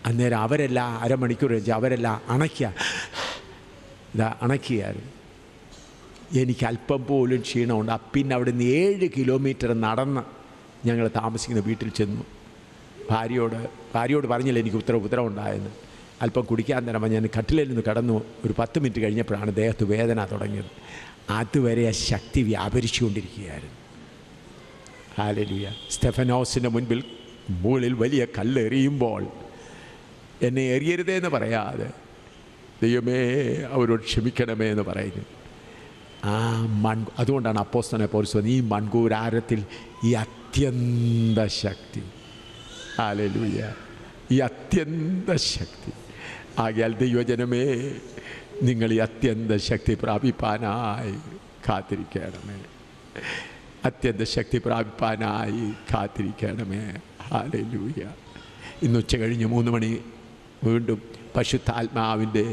അന്നേരം അവരെല്ലാം അരമണിക്കൂർ വെച്ച് അവരെല്ലാം അണയ്ക്കുകയായിരുന്നു. എനിക്ക് അല്പം പോലും ക്ഷീണമുണ്ട്. പിന്നെ അവിടെ നിന്ന് 7 കിലോമീറ്റർ നടന്ന് ഞങ്ങൾ താമസിക്കുന്ന വീട്ടിൽ ചെന്നു. ഭാര്യയോട് പറഞ്ഞില്ല എനിക്ക് ഉത്തരവ് ഉണ്ടായെന്ന്. അല്പം കുടിക്കാൻ തരമ്പോൾ ഞാൻ കട്ടിലിൽ നിന്ന് കടന്നു. ഒരു 10 മിനിറ്റ് കഴിഞ്ഞപ്പോഴാണ് ദേഹത്ത് വേദന തുടങ്ങിയത്. അതുവരെ ആ ശക്തി വ്യാപരിച്ചുകൊണ്ടിരിക്കുകയായിരുന്നു. ഹല്ലേലൂയ. സ്തെഫനോസിൻ്റെ മുൻപിൽ മുകളിൽ വലിയ കല്ലെറിയുമ്പോൾ എന്നെ എറിയരുതേ എന്ന് പറയാതെ ദൈവമേ അവരോട് ക്ഷമിക്കണമേ എന്ന് പറയുന്നു. അതുകൊണ്ടാണ് അപ്പോസ്തലനായ പൗലോസ് പറഞ്ഞത്, ഈ മൺകൂരാരത്തിൽ ഈ അത്യന്ത ശക്തി. ഹല്ലേലൂയ. ഈ അത്യന്ത ശക്തി. ആകയാൽ ദൈവജനമേ, നിങ്ങൾ ഈ അത്യന്ത ശക്തി പ്രാപിപ്പാനായി കാത്തിരിക്കണമേ. അത്യന്ത ശക്തി പ്രാപിപ്പാനായി കാത്തിരിക്കണമേ. ഹല്ലേലൂയ. ഇന്ന് ഉച്ച കഴിഞ്ഞ് 3 മണി വീണ്ടും പരിശുദ്ധാത്മാവിൻ്റെ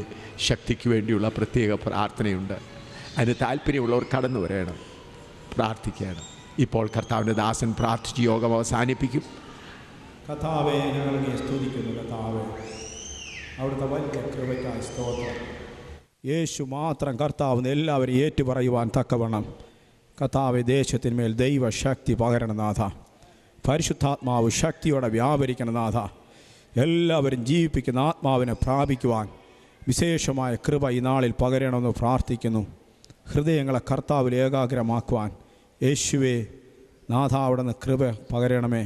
ശക്തിക്ക് വേണ്ടിയുള്ള പ്രത്യേക പ്രാർത്ഥനയുണ്ട്. അതിന് താല്പര്യമുള്ളവർ കടന്നു വരണം, പ്രാർത്ഥിക്കണം. ഇപ്പോൾ കർത്താവിൻ്റെ ദാസൻ പ്രാർത്ഥിച്ച് യോഗം അവസാനിപ്പിക്കും. കർത്താവേ, ഞങ്ങളെ സ്തുതിക്കുന്നു. കർത്താവേ, അവിടുത്തെ വലിയ കൃപയ്ക്കായി സ്തോത്രം. യേശു മാത്രം കർത്താവ് എല്ലാവരും ഏറ്റുപറയുവാൻ തക്കവണ്ണം കർത്താവെ ദേശത്തിന്മേൽ ദൈവശക്തി പകരണനാഥ. പരിശുദ്ധാത്മാവ് ശക്തിയോടെ വ്യാപരിക്കണനാഥ. എല്ലാവരും ജീവിപ്പിക്കുന്ന ആത്മാവിനെ പ്രാപിക്കുവാൻ വിശേഷമായ കൃപ ഈ നാളിൽ പകരണമെന്ന് പ്രാർത്ഥിക്കുന്നു. ഹൃദയങ്ങളെ കർത്താവിൽ ഏകാഗ്രമാക്കുവാൻ യേശുവേ നാഥ അവിടുന്ന് കൃപ പകരണമേ.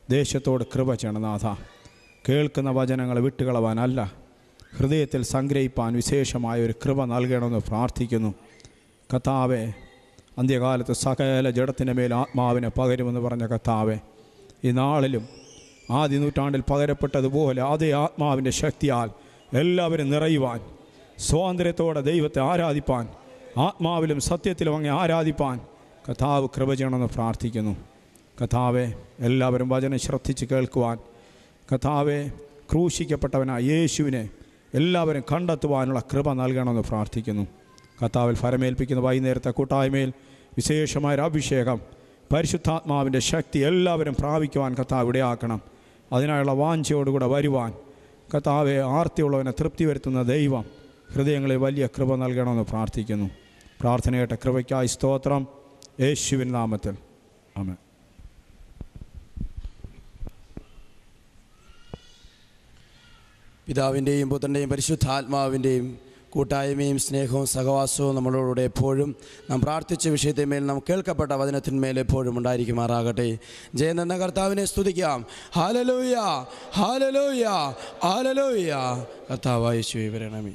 ദേശത്തോട് കൃപ ചെയ്യണം നാഥ. കേൾക്കുന്ന വചനങ്ങൾ വിട്ടുകളവാനല്ല, ഹൃദയത്തിൽ സംഗ്രഹിപ്പാൻ വിശേഷമായ ഒരു കൃപ നൽകണമെന്ന് പ്രാർത്ഥിക്കുന്നു. കർത്താവേ, അന്ത്യകാലത്ത് സകല ജഡത്തിൻ്റെ മേൽ ആത്മാവിനെ പകരുമെന്ന് പറഞ്ഞ കർത്താവേ, ഈ നാളിലും ആദ്യ നൂറ്റാണ്ടിൽ പകരപ്പെട്ടതുപോലെ അതേ ആത്മാവിൻ്റെ ശക്തിയാൽ എല്ലാവരും നിറയുവാൻ, സ്വാതന്ത്ര്യത്തോടെ ദൈവത്തെ ആരാധിപ്പാൻ, ആത്മാവിലും സത്യത്തിലും അങ്ങ് ആരാധിപ്പാൻ കർത്താവ് കൃപ ചെയ്യണമെന്ന് പ്രാർത്ഥിക്കുന്നു. കർത്താവെ, എല്ലാവരും വചനം ശ്രദ്ധിച്ച് കേൾക്കുവാൻ, കർത്താവെ ക്രൂശിക്കപ്പെട്ടവനായ യേശുവിനെ എല്ലാവരും കണ്ടെത്തുവാനുള്ള കൃപ നൽകണമെന്ന് പ്രാർത്ഥിക്കുന്നു. കർത്താവിൽ ഫലമേൽപ്പിക്കുന്ന വൈകുന്നേരത്തെ കൂട്ടായ്മയിൽ വിശേഷമായൊരു അഭിഷേകം, പരിശുദ്ധാത്മാവിൻ്റെ ശക്തി എല്ലാവരും പ്രാപിക്കുവാൻ കർത്താവ് ഇടയാക്കണം. അതിനായുള്ള വാഞ്ചയോടുകൂടെ വരുവാൻ കർത്താവെ, ആർത്തിയുള്ളവനെ തൃപ്തി വരുത്തുന്ന ദൈവം ഹൃദയങ്ങളിൽ വലിയ കൃപ നൽകണമെന്ന് പ്രാർത്ഥിക്കുന്നു. പ്രാർത്ഥനയുടെ കൃപയ്ക്കായി സ്തോത്രം, യേശുവിൻ നാമത്തിൽ ആമേൻ. പിതാവിൻ്റെയും പുത്രൻ്റെയും പരിശുദ്ധാത്മാവിൻ്റെയും കൂട്ടായ്മയും സ്നേഹവും സഹവാസവും നമ്മളോട് എപ്പോഴും നാം പ്രാർത്ഥിച്ച വിഷയത്തിന്മേൽ നാം കേൾക്കപ്പെട്ട വചനത്തിന്മേൽ എപ്പോഴും ഉണ്ടായിരിക്കുമാറാകട്ടെ. ജയം എന്ന കർത്താവിനെ സ്തുതിക്കാം. Hallelujah, hallelujah, hallelujah. കർത്താവായ യേശുവേ വരണമേ.